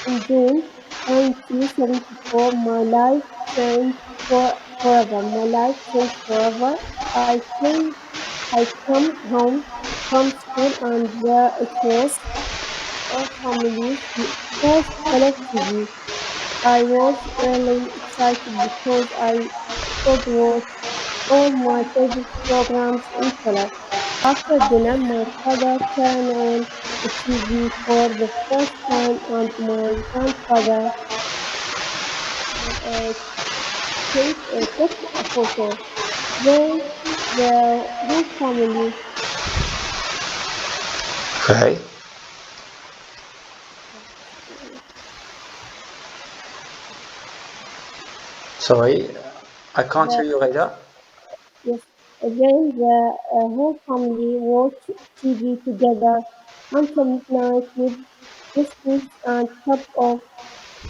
in June 1974, my life changed forever. My life changed forever. I come home from school and there it was, our family's first color TV. I was really excited because I could watch all my favorite programs in color. After dinner, my father turned on the TV for the first time and my grandfather uh, took a photo. Then the whole family, Okay. Sorry, I can't hear the you, Reda. yes, then the whole family watched TV together until midnight with biscuits and cups of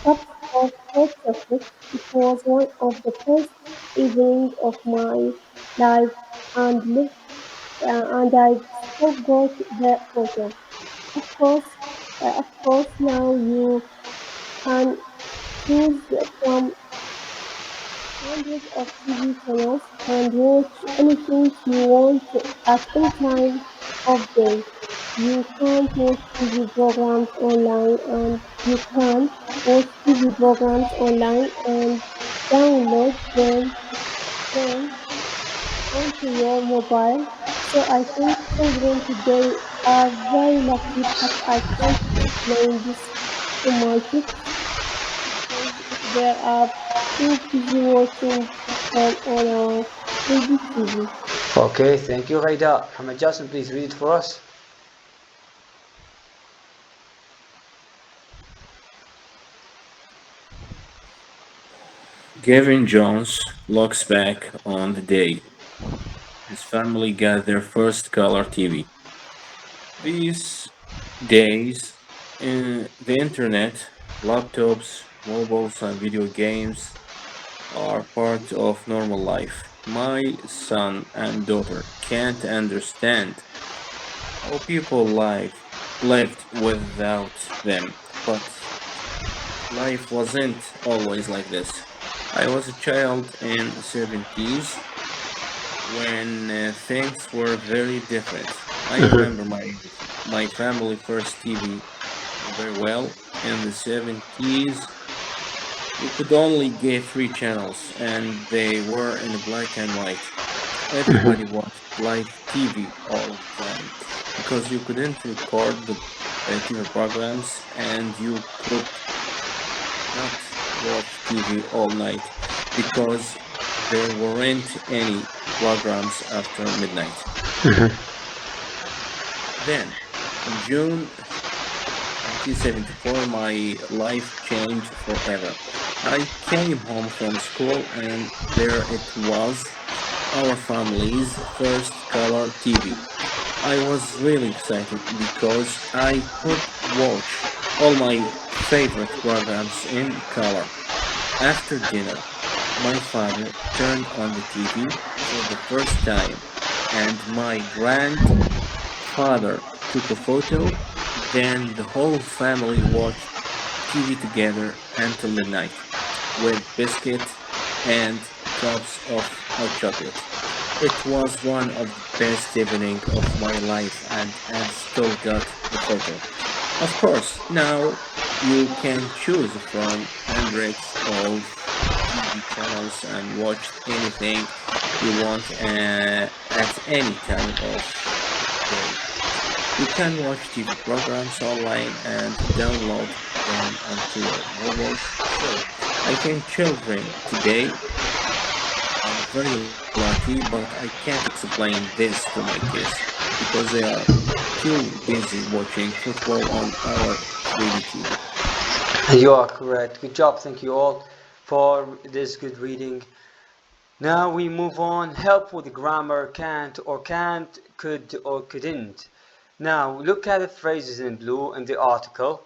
hot chocolate. It was one of the best evenings of my life, and I still got the photo. Of course, now you can choose from hundreds of TV channels and watch anything you want at any time of day. You can't watch TV programs online and you can watch TV programs online and download them onto your mobile. So I think children today are very lucky, but I can't explain this to my kids because they are too busy watching them on our baby TV. Okay, thank you, Reda. Hamad Jassim, please read it for us. Gavin Jones looks back on the day his family got their first color TV. These days, the internet, laptops, mobiles, and video games are part of normal life. My son and daughter can't understand how people lived without them, but life wasn't always like this. I was a child in the 70s when things were very different. I remember my family first TV very well. In the 70s, you could only get three channels, and they were in black and white. Everybody watched live TV all the time because you couldn't record the TV programs, and you could not watch TV all night because there weren't any programs after midnight. Then, in June 1974, my life changed forever. I came home from school and there it was, our family's first color TV. I was really excited because I could watch all my favorite programs in color. After dinner, my father turned on the TV for the first time, and my grandfather took a photo. Then the whole family watched TV together until midnight with biscuit and cups of hot chocolate. It was one of the best evening of my life and I've still got the photo. Of course, now you can choose from hundreds of TV channels and watch anything you want at any time of day. You can watch TV programs online and download them onto your mobiles. So I think children today are very lucky, but I can't explain this to my kids because they are too busy watching football on our 3D TV. You are correct. Good job. Thank you all for this good reading. Now we move on. Help with grammar, can't, could or couldn't. Now look at the phrases in blue in the article,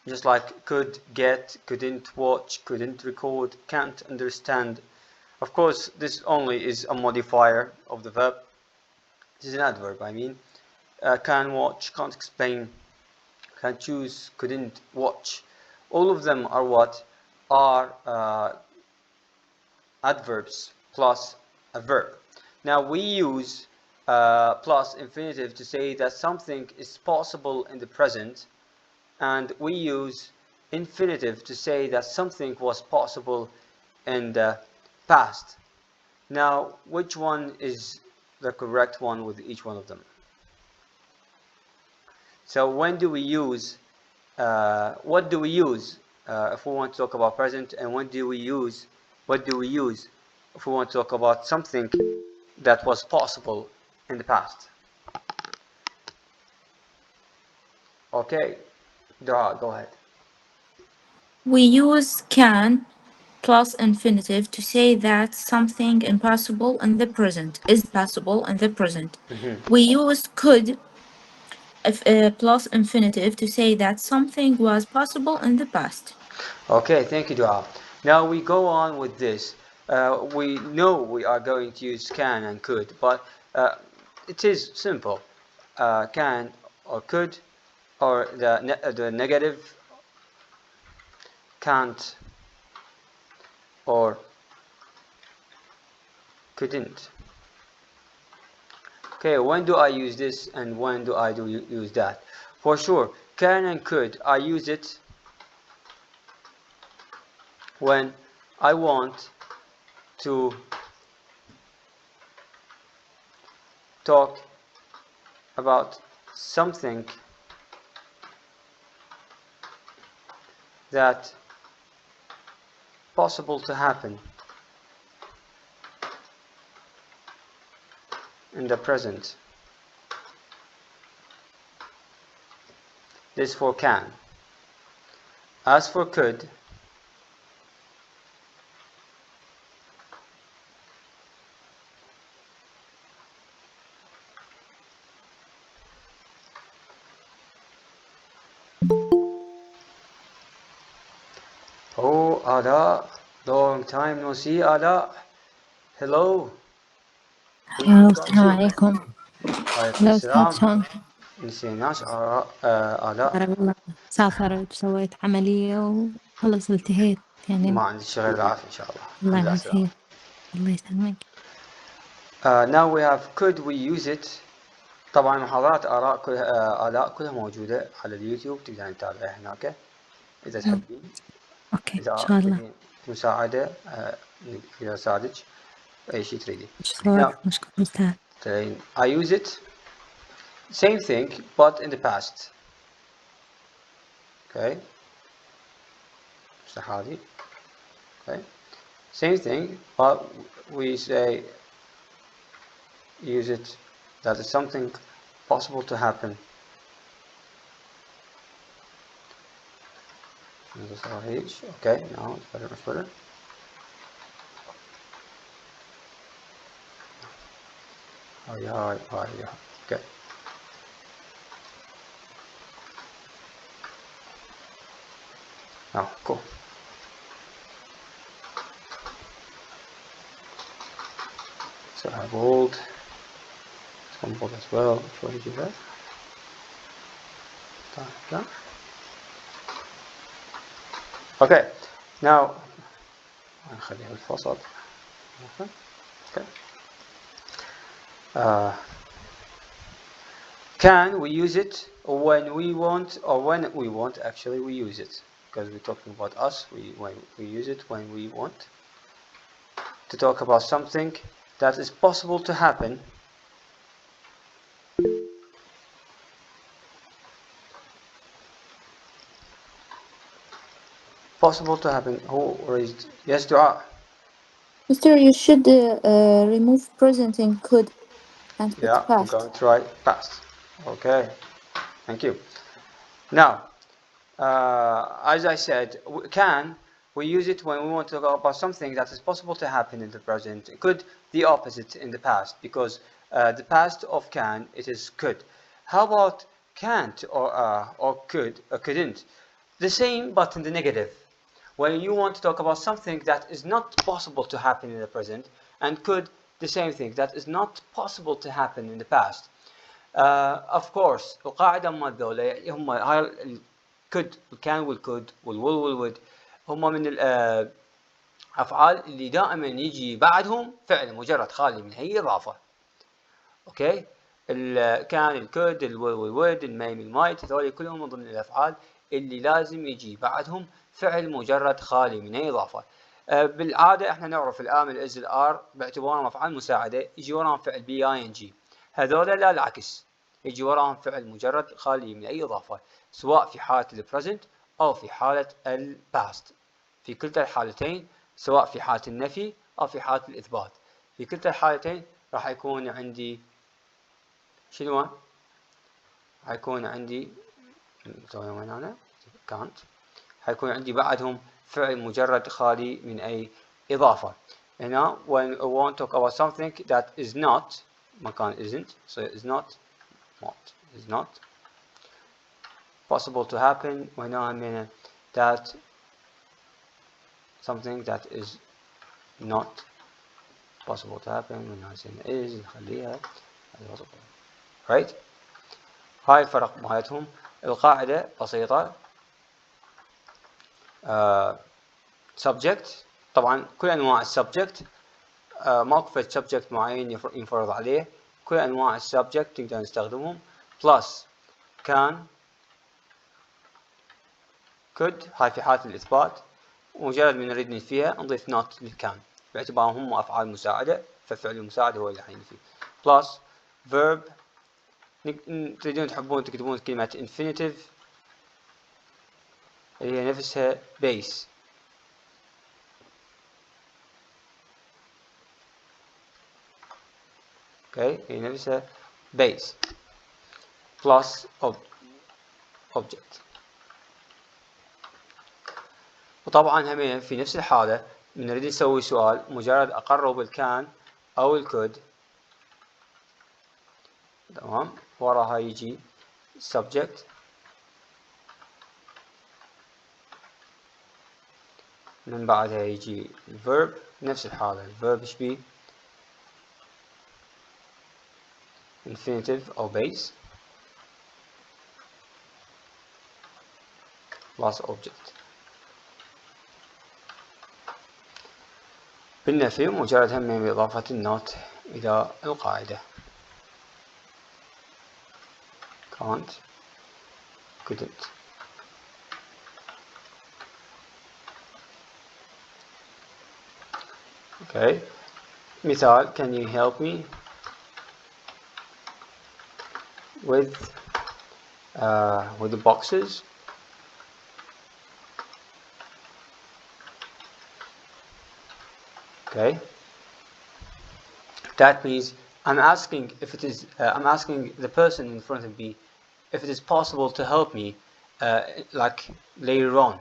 just like could get, couldn't watch, couldn't record, can't understand. Of course, this only is a modifier of the verb. This is an adverb, I mean. Can watch, can't explain, can choose, couldn't watch. All of them are what? Are adverbs plus a verb. Now we use plus infinitive to say that something is possible in the present, and we use infinitive to say that something was possible in the past. Now, which one is the correct one with each one of them? So when do we use, what do we use if we want to talk about present, and what do we use if we want to talk about something that was possible in the past? Okay, Dara, go ahead. We use can plus infinitive to say that something impossible in the present is possible in the present. We use could plus infinitive to say that something was possible in the past. Okay, thank you, Dara. Now we go on with this. We know we are going to use can and could, but it is simple. Can or could, or the negative can't or couldn't. Okay, when do I use this and when do I use that? For sure, can and could, I use it when I want to talk about something that possible to happen in the present. This for can. As for could, oh, Ada, long time no see, Ada. Hello. We الو forgot السلام you. عليكم. عليكم هلا أستاذ السلام. شلون؟ نسيناش آلاء. أنا والله سافرت وسويت عملية وخلص التهيت يعني. ما عندك غير العافية إن شاء الله. الله الحمد لله على السلامة. يعافيك. الله يسلمك. Now we have could we use it. طبعا محاضرات آلاء كلها موجودة على اليوتيوب، تقدرين تتابعيها هناك إذا تحبين. أوكي إن إذا شاء الله. تبين مساعدة نقدر نساعدك أي شيء تريدي. Now, شكرا مشكور أستاذ. I use it. Same thing, but in the past. Okay. هذه. Okay. Same thing, but we say use it that is something possible to happen. Okay, now it's better, much better. Oh yeah. Okay. Now, cool. So I have bold. Some bold as well. Which one did you have? Okay. Now, نخليها الفصل. Okay. Can we use it when we want, or when we want? Actually, we use it. because we're talking about us. When we use it when we want to talk about something that is possible to happen. Possible to happen. Who raised? Yes, Dua. Mister, you should remove present in could and put Yeah, I'm past. going to write past. Okay, thank you. Now, as I said, can, we use it when we want to talk about something that is possible to happen in the present. Could, the opposite in the past, because the past of can, it is could. How about can't or could or couldn't? The same, but in the negative. When you want to talk about something that is not possible to happen in the present, and could, the same thing, that is not possible to happen in the past. Of course القاعدة مال ذولا هم هاي الكود الكان والكود والول والود هم من الأفعال اللي دائما يجي بعدهم فعل مجرد خالي من أي إضافة. اوكي، كان الكود الول والود الميم المايت هذول كلهم من ضمن الأفعال اللي لازم يجي بعدهم فعل مجرد خالي من أي إضافة. بالعادة احنا نعرف الآن الإز الآر باعتبارهم أفعال مساعدة يجي وراهم فعل بي اي ان جي. هذول لا العكس، يجي وراهم فعل مجرد خالي من أي إضافة، سواء في حالة البريزنت أو في حالة الباست. في كلتا الحالتين، سواء في حالة النفي أو في حالة الإثبات، في كلتا الحالتين راح يكون عندي شنو؟ حيكون عندي وين أنا؟ كانت حيكون عندي بعدهم فعل مجرد خالي من أي إضافة. هنا when I want to talk about something that is not مكان isn't, so is not is not possible to happen. وهنا عندنا that something that is not possible to happen. وهنا عندنا is نخليها right. هاي الفرق بيناتهم. القاعدة بسيطة. subject طبعا كل أنواع السبجكت ماكو فد subject معين ينفرض عليه، كل أنواع السبجكت تقدر نستخدمهم plus can could هاي في حالة الإثبات، ومجرد من نريد نفيها نضيف not للكان باعتبارهم هم أفعال مساعدة، فالفعل المساعد هو اللي حينفي. plus verb تريدون تحبون تكتبون كلمة infinitive اللي هي نفسها base. اوكي، هي نفسها base plus object. وطبعا هم في نفس الحالة من نريد نسوي سؤال مجرد أقرب الكان أو الكود، تمام، وراها يجي subject من بعدها يجي verb. نفس الحالة الverb ايش بيه؟ infinitive أو base plus object. بالنفي مجرد هم بإضافة النوت إلى القاعدة can't couldn't. okay، مثال can you help me with the boxes. okay, that means I'm asking if it is I'm asking the person in front of me if it is possible to help me like later on.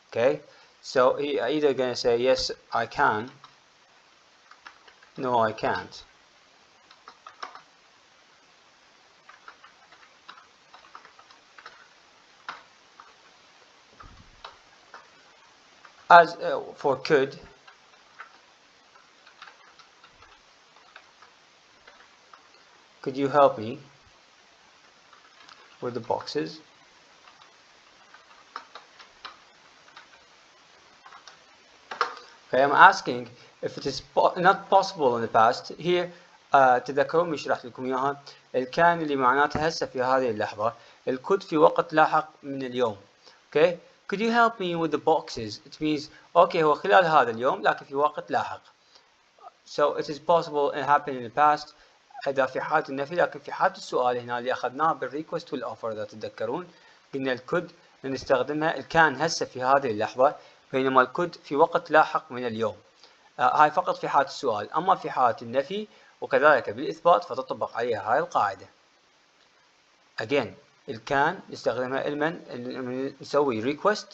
okay, so either gonna say yes I can, no I can't. As for could, could you help me with the boxes? okay, I'm asking if it is not possible in the past. here تذكرون مش شرحت لكم اياها الكان اللي معناتها هسه في هذه اللحظة، الكود في وقت لاحق من اليوم. okay, could you help me with the boxes? It means okay هو خلال هذا اليوم لكن في وقت لاحق. So it is possible it happened in the past إذا في حالة النفي، لكن في حالة السؤال هنا اللي أخذناه بالريكوست والأوفر إذا تتذكرون قلنا الكود نستخدمها الكان هسه في هذه اللحظة، بينما الكود في وقت لاحق من اليوم. هاي فقط في حالة السؤال. أما في حالة النفي وكذلك بالإثبات فتطبق عليها هاي القاعدة. again الكان نستخدمها لمن نسوي request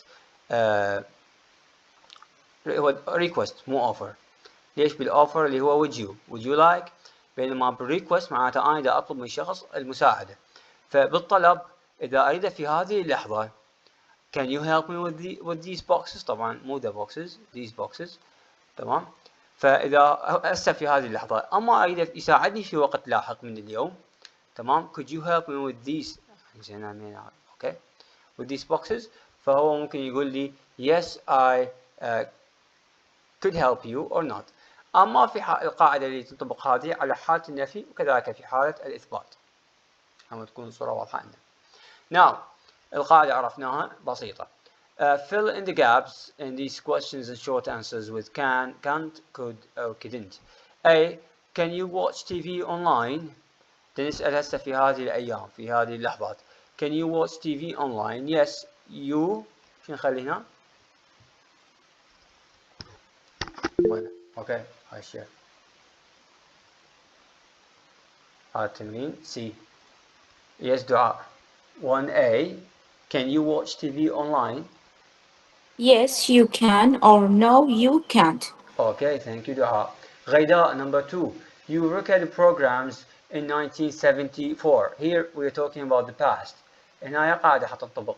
هو request مو offer. ليش بالoffer اللي هو would you like، بينما بالrequest معناته أنا إذا أطلب من شخص المساعدة. فبالطلب إذا أريد في هذه اللحظة can you help me with these boxes، طبعا مو the boxes these boxes، تمام. فإذا هسه في هذه اللحظة أما أريد يساعدني في وقت لاحق من اليوم، تمام could you help me with these okay with these boxes، فهو ممكن يقول لي yes I could help you or not. أما في القاعدة اللي تنطبق هذه على حالة النفي وكذلك في حالة الإثبات، هم تكون الصورة واضحة عندنا. now القاعدة عرفناها بسيطة. fill in the gaps in these questions and short answers with can, can't, could or couldn't. A. Can you watch TV online؟ نسأل هسه في هذه الأيام في هذه اللحظات can you watch TV online؟ yes you شو نخلي هنا؟ وين؟ اوكي هاي الشيء هذا التمرين C. yes دعاء 1A. Can you watch TV online؟ Yes, you can, or no, you can't. Okay, thank you دعاء. غيداء number 2. You recorded programs in 1974. Here we are talking about the past. هنا قاعدة حتنطبق.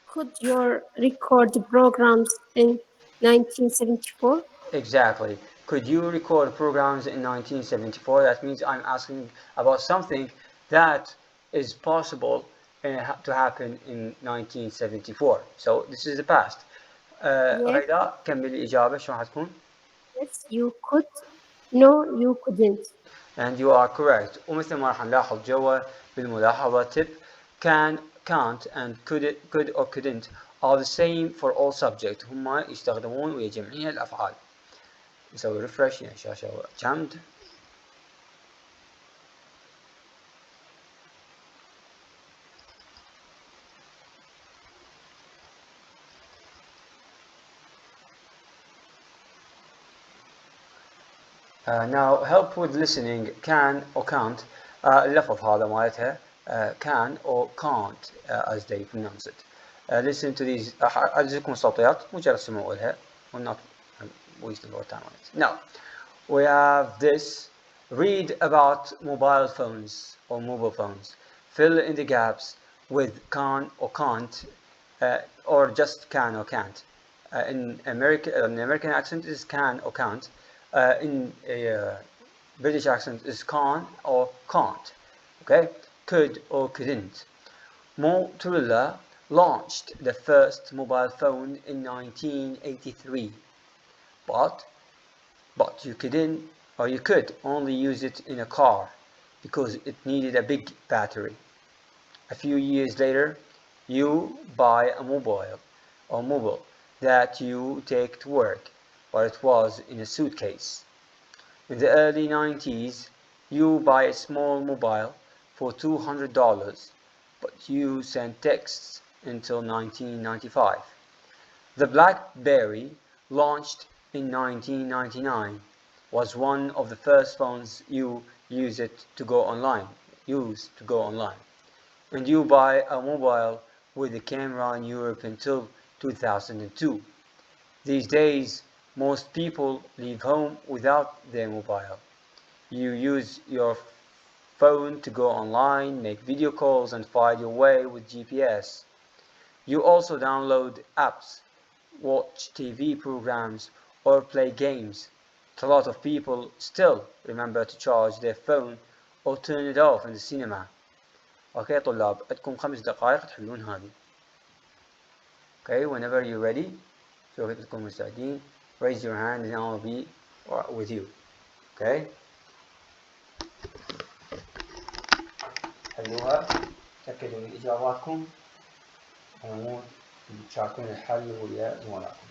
Could you record programs in 1974? Exactly. Could you record programs in 1974? That means I'm asking about something that is possible to happen in 1974. So this is the past. غيداء كمل الإجابة شو حتكون؟ Yes, you could. No, you couldn't. And you are correct. ومثل ما راح نلاحظ جوا بالملاحظة tip can, can't and could or couldn't are the same for all subject. هما يستخدمون ويا جميع الأفعال. نسوي refresh يعني شاشة جمد. Now help with listening can or can't. اللفظ هذا مالتها can or can't as they pronounce it. Listen to these. أعزكم الصوتيات مجرد سمعوا لها. We're not wasting our time on it. Now we have this. Read about mobile phones or mobile phones. Fill in the gaps with can or can't or just can or can't. In American accent is can or can't. In a British accent is can or can't. Okay, could or couldn't. Motorola launched the first mobile phone in 1983, but you couldn't or you could only use it in a car because it needed a big battery. A few years later, you buy a mobile that you take to work, but it was in a suitcase. In the early 90s, you buy a small mobile for $200, but you send texts until 1995. The BlackBerry, launched in 1999, was one of the first phones you used to go online. And you buy a mobile with a camera in Europe until 2002. These days, most people leave home without their mobile. You use your phone to go online, make video calls, and find your way with GPS. You also download apps, watch TV programs, or play games. A lot of people still remember to charge their phone or turn it off in the cinema. Okay طلاب عندكم 5 دقائق تحلون هذه. Okay, whenever you're ready, شوفوا بدكم مستعدين. Raise your hand and I'll be with you. Okay. حلوها. تأكدوا من إجاباتكم. على العموم مش عارفين الحل ويا زملائكم.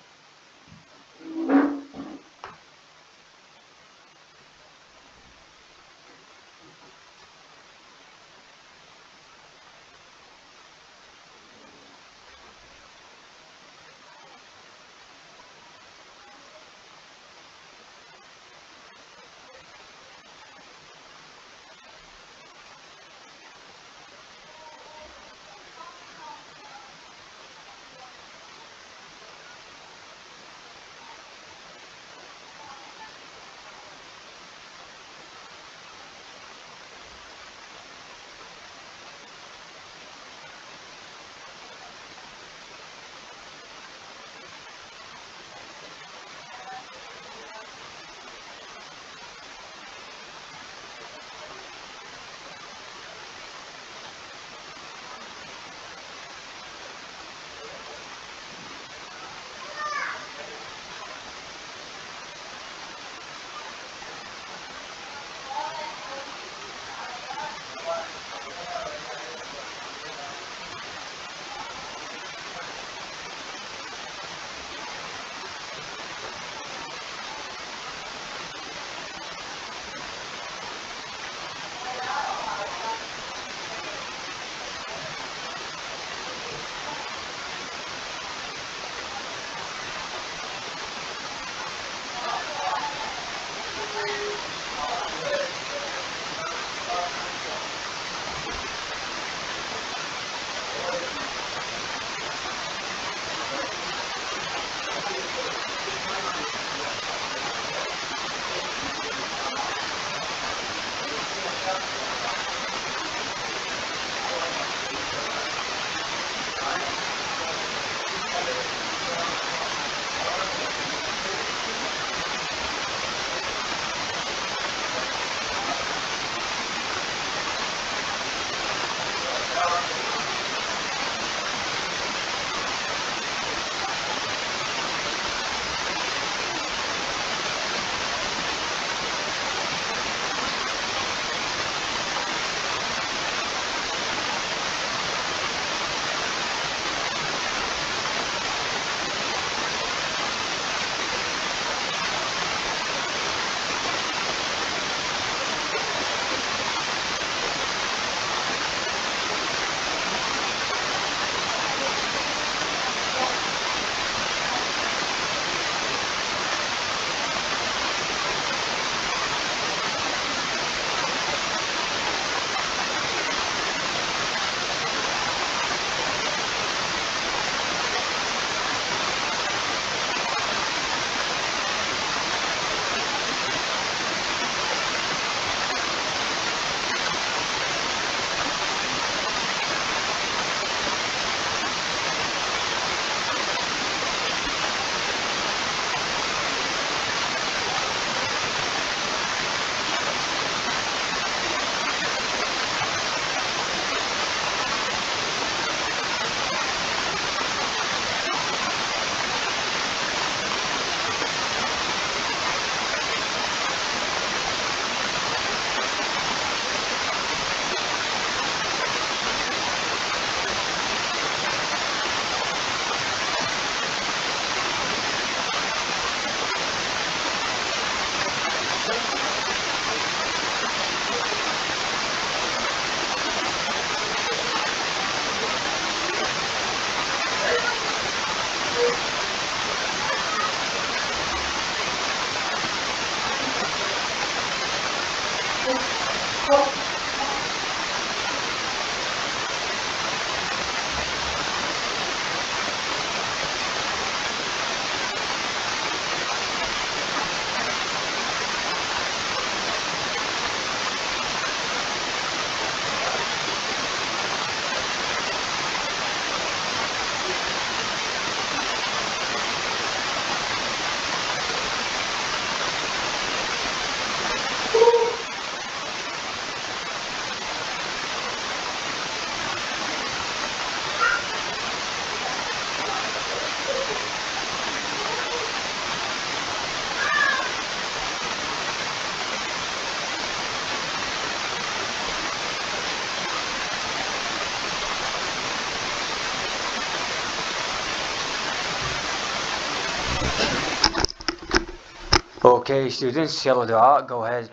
Okay, students, يلا دعاء, go ahead.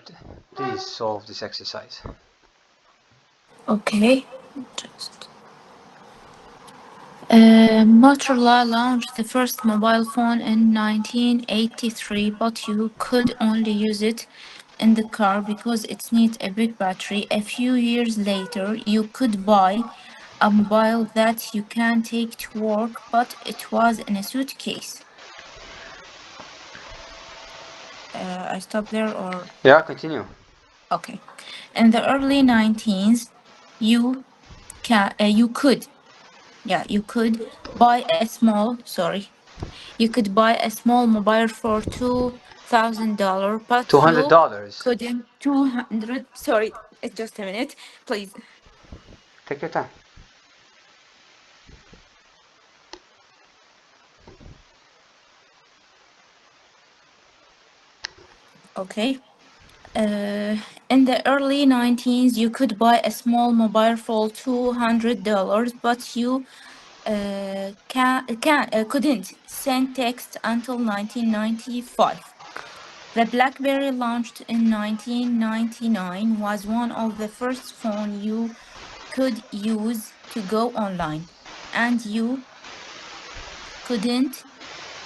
Please solve this exercise. Okay. Just. Motorola launched the first mobile phone in 1983, but you could only use it in the car because it needs a big battery. A few years later, you could buy a mobile that you can take to work, but it was in a suitcase. I stop there or Yeah, continue. okay. In the early 19s, you you could you could buy a small sorry you could buy a small mobile for $2,000, but you $200. couldn't 200 sorry just a minute please. Take your time. Okay. uh, in the early 19s you could buy a small mobile for $200, but you couldn't send text until 1995. The BlackBerry, launched in 1999, was one of the first phones you could use to go online, and you couldn't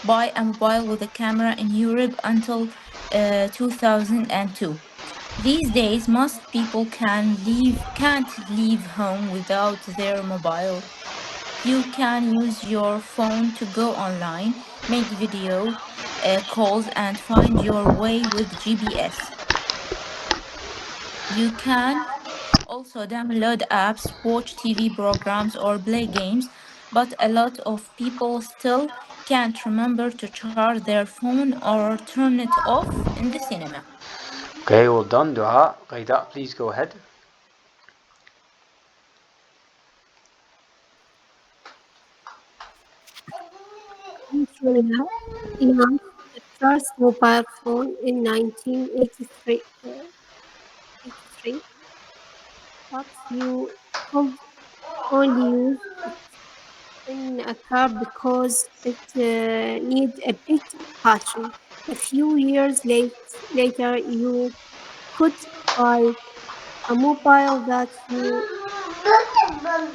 buy a mobile with a camera in Europe until 2002. These days, most people can't leave home without their mobile. You can use your phone to go online, make video calls, and find your way with GPS. You can also download apps, watch TV programs, or play games, but a lot of people still can't remember to charge their phone or turn it off in the cinema. Okay, well done, Dua. Ghaida, please go ahead. Motorola launched the first mobile phone in 1983, 83, but you could only use it in a car because it needs a big battery. A few years later, you could buy a mobile that you went to work,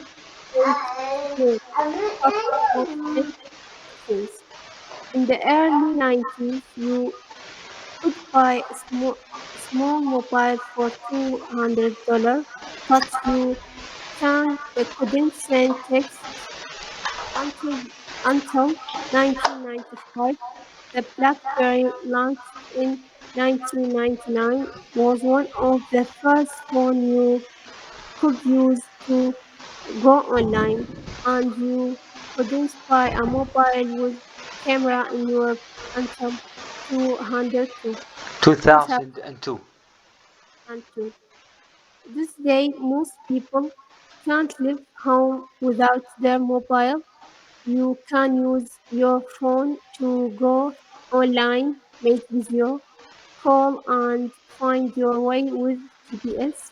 but it was in suitcase. In the early 90s, you could buy a small mobile for $200, but you couldn't send text until until 1995. The BlackBerry, launched in 1999, was one of the first phones you could use to go online, and you couldn't buy a mobile with camera in Europe until 202. 2002. This day, most people can't leave home without their mobile. You can use your phone to go online, make video, call, and find your way with GPS.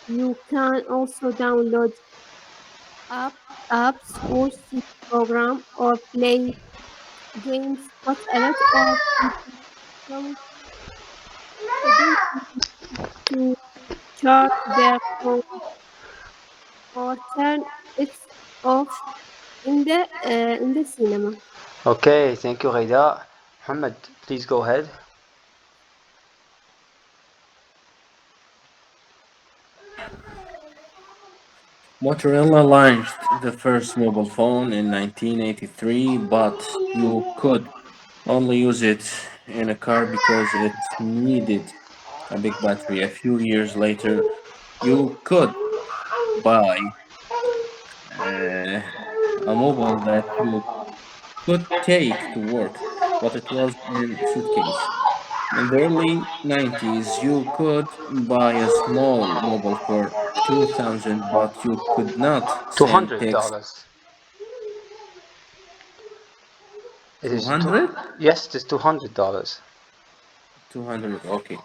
You can also download app, apps, watch TV program, or play games, but a lot of people still couldn't to charge their phone or turn it off in the cinema. Okay, thank you, Ghaida. Muhammad, please go ahead. Motorola launched the first mobile phone in 1983, but you could only use it in a car because it needed a big battery. A few years later, you could buy uh, a mobile that you could take to work, but it was in a suitcase. In the early 90s, you could buy a small mobile for 2000, but you could not send text. $200. It is two. 200? Yes, it is $200. 200, okay.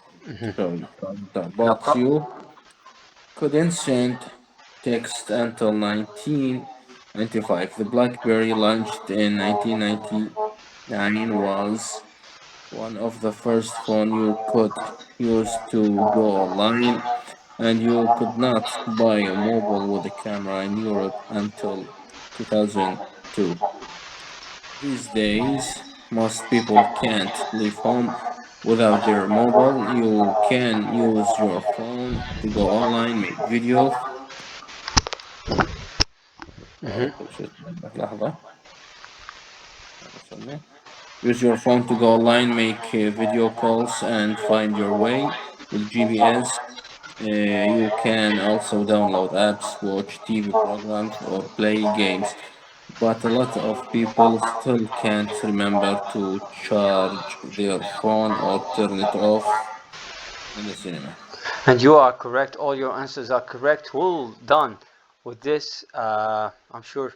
Sorry, No but problem. you couldn't send text until 1995. The BlackBerry launched in 1990. 9 was one of the first phone you could use to go online, and you could not buy a mobile with a camera in Europe until 2002. These days, most people can't leave home without their mobile. You can use your phone to go online, make videos. لحظة وصلنا. Use your phone to go online, make video calls, and find your way with GPS. You can also download apps, watch TV programs, or play games. But a lot of people still can't remember to charge their phone or turn it off in the cinema. And you are correct. All your answers are correct. Well done with this. I'm sure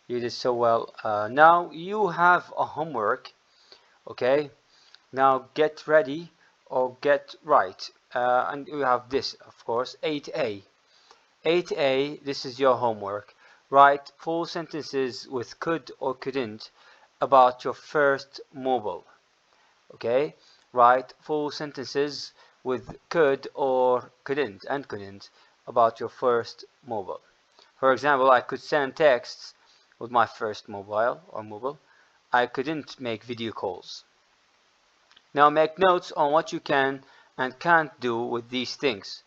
you did so well. Now you have a homework. Okay. Now get ready or get right. And you have this, of course, 8A. 8A, this is your homework. Write full sentences with could or couldn't about your first mobile. Okay? Write full sentences with could or couldn't and couldn't about your first mobile. For example, I could send texts with my first mobile. I couldn't make video calls. Now make notes on what you can and can't do with these things.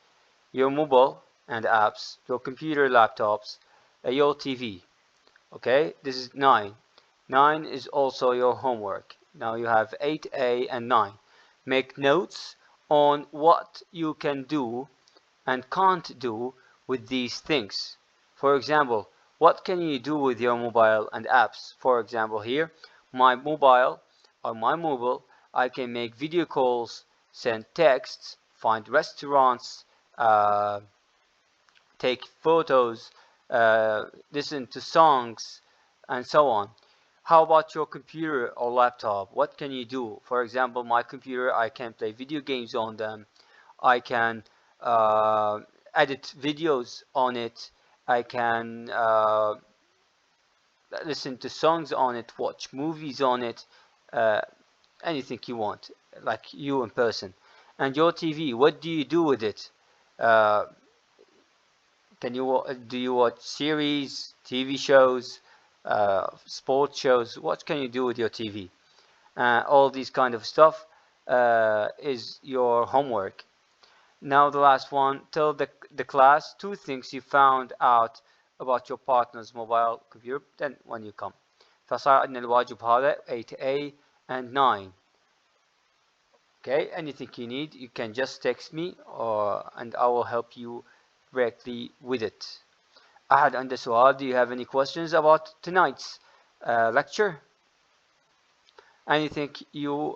Your mobile and apps, your computer, laptops, your TV. Okay, this is 9. 9 is also your homework. Now you have 8A and 9. Make notes on what you can do and can't do with these things. For example, what can you do with your mobile and apps? For example, here, on my mobile, I can make video calls, send texts, find restaurants, take photos, listen to songs, and so on. How about your computer or laptop? What can you do? For example, my computer, I can play video games on them. I can edit videos on it. I can listen to songs on it, watch movies on it, uh, anything you want, like you in person. And your TV, what do you do with it? Uh, do you watch series, TV shows, sports shows? What can you do with your TV? All these kind of stuff is your homework. Now the last one, tell the class 2 things you found out about your partner's mobile computer. Then when you come. فصار عندنا الواجب هذا 8A and 9. Okay, anything you need, you can just text me and I will help you directly with it. أحد عنده سؤال? Do you have any questions about tonight's lecture? Anything you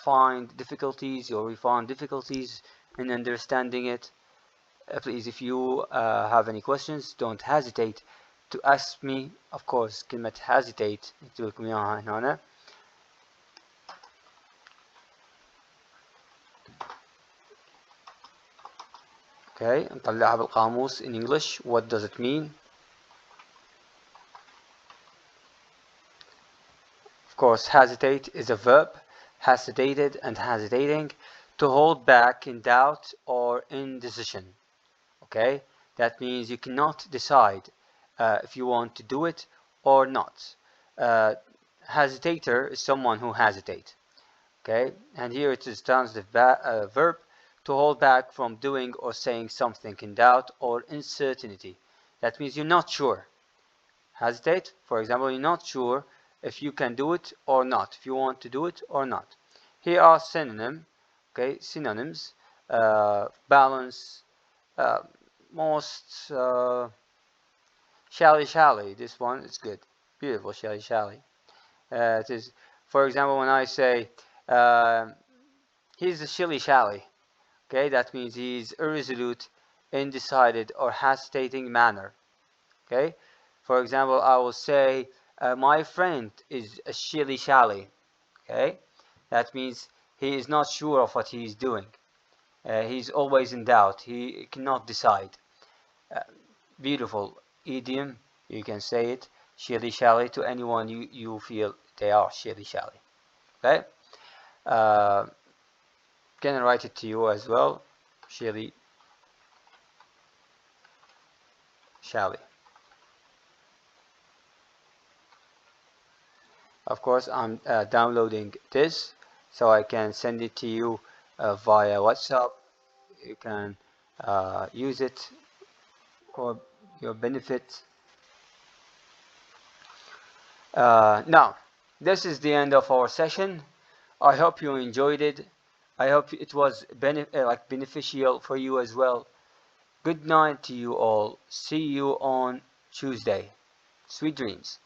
find difficulties or we found difficulties in understanding it? Please, if you have any questions, don't hesitate to ask me. Of course, كلمة hesitate نكتب لكم إياها هنا. Okay, نطلعها بالقاموس in English. What does it mean? Of course, hesitate is a verb, hesitated and hesitating, to hold back in doubt or indecision. Okay, that means you cannot decide if you want to do it or not. Hesitator is someone who hesitates. Okay, and here it is transitive verb, to hold back from doing or saying something in doubt or uncertainty. That means you're not sure. Hesitate, for example, you're not sure if you can do it or not, if you want to do it or not. Here are synonyms. Okay, synonyms: balance, most, shally. This one is good, beautiful, shally. It is, for example, when I say he's a shally. Okay, that means he's irresolute, undecided, or hesitating manner. Okay, for example, I will say my friend is a shally. Okay, that means he is not sure of what he is doing. He's always in doubt. He cannot decide. Beautiful idiom. You can say it shally to anyone you feel they are shally. Okay. Uh, can write it to you as well. Shally. Of course, I'm downloading this so I can send it to you via WhatsApp. You can use it for your benefit. Now, this is the end of our session. I hope you enjoyed it. I hope it was beneficial for you as well. Good night to you all. See you on Tuesday. Sweet dreams.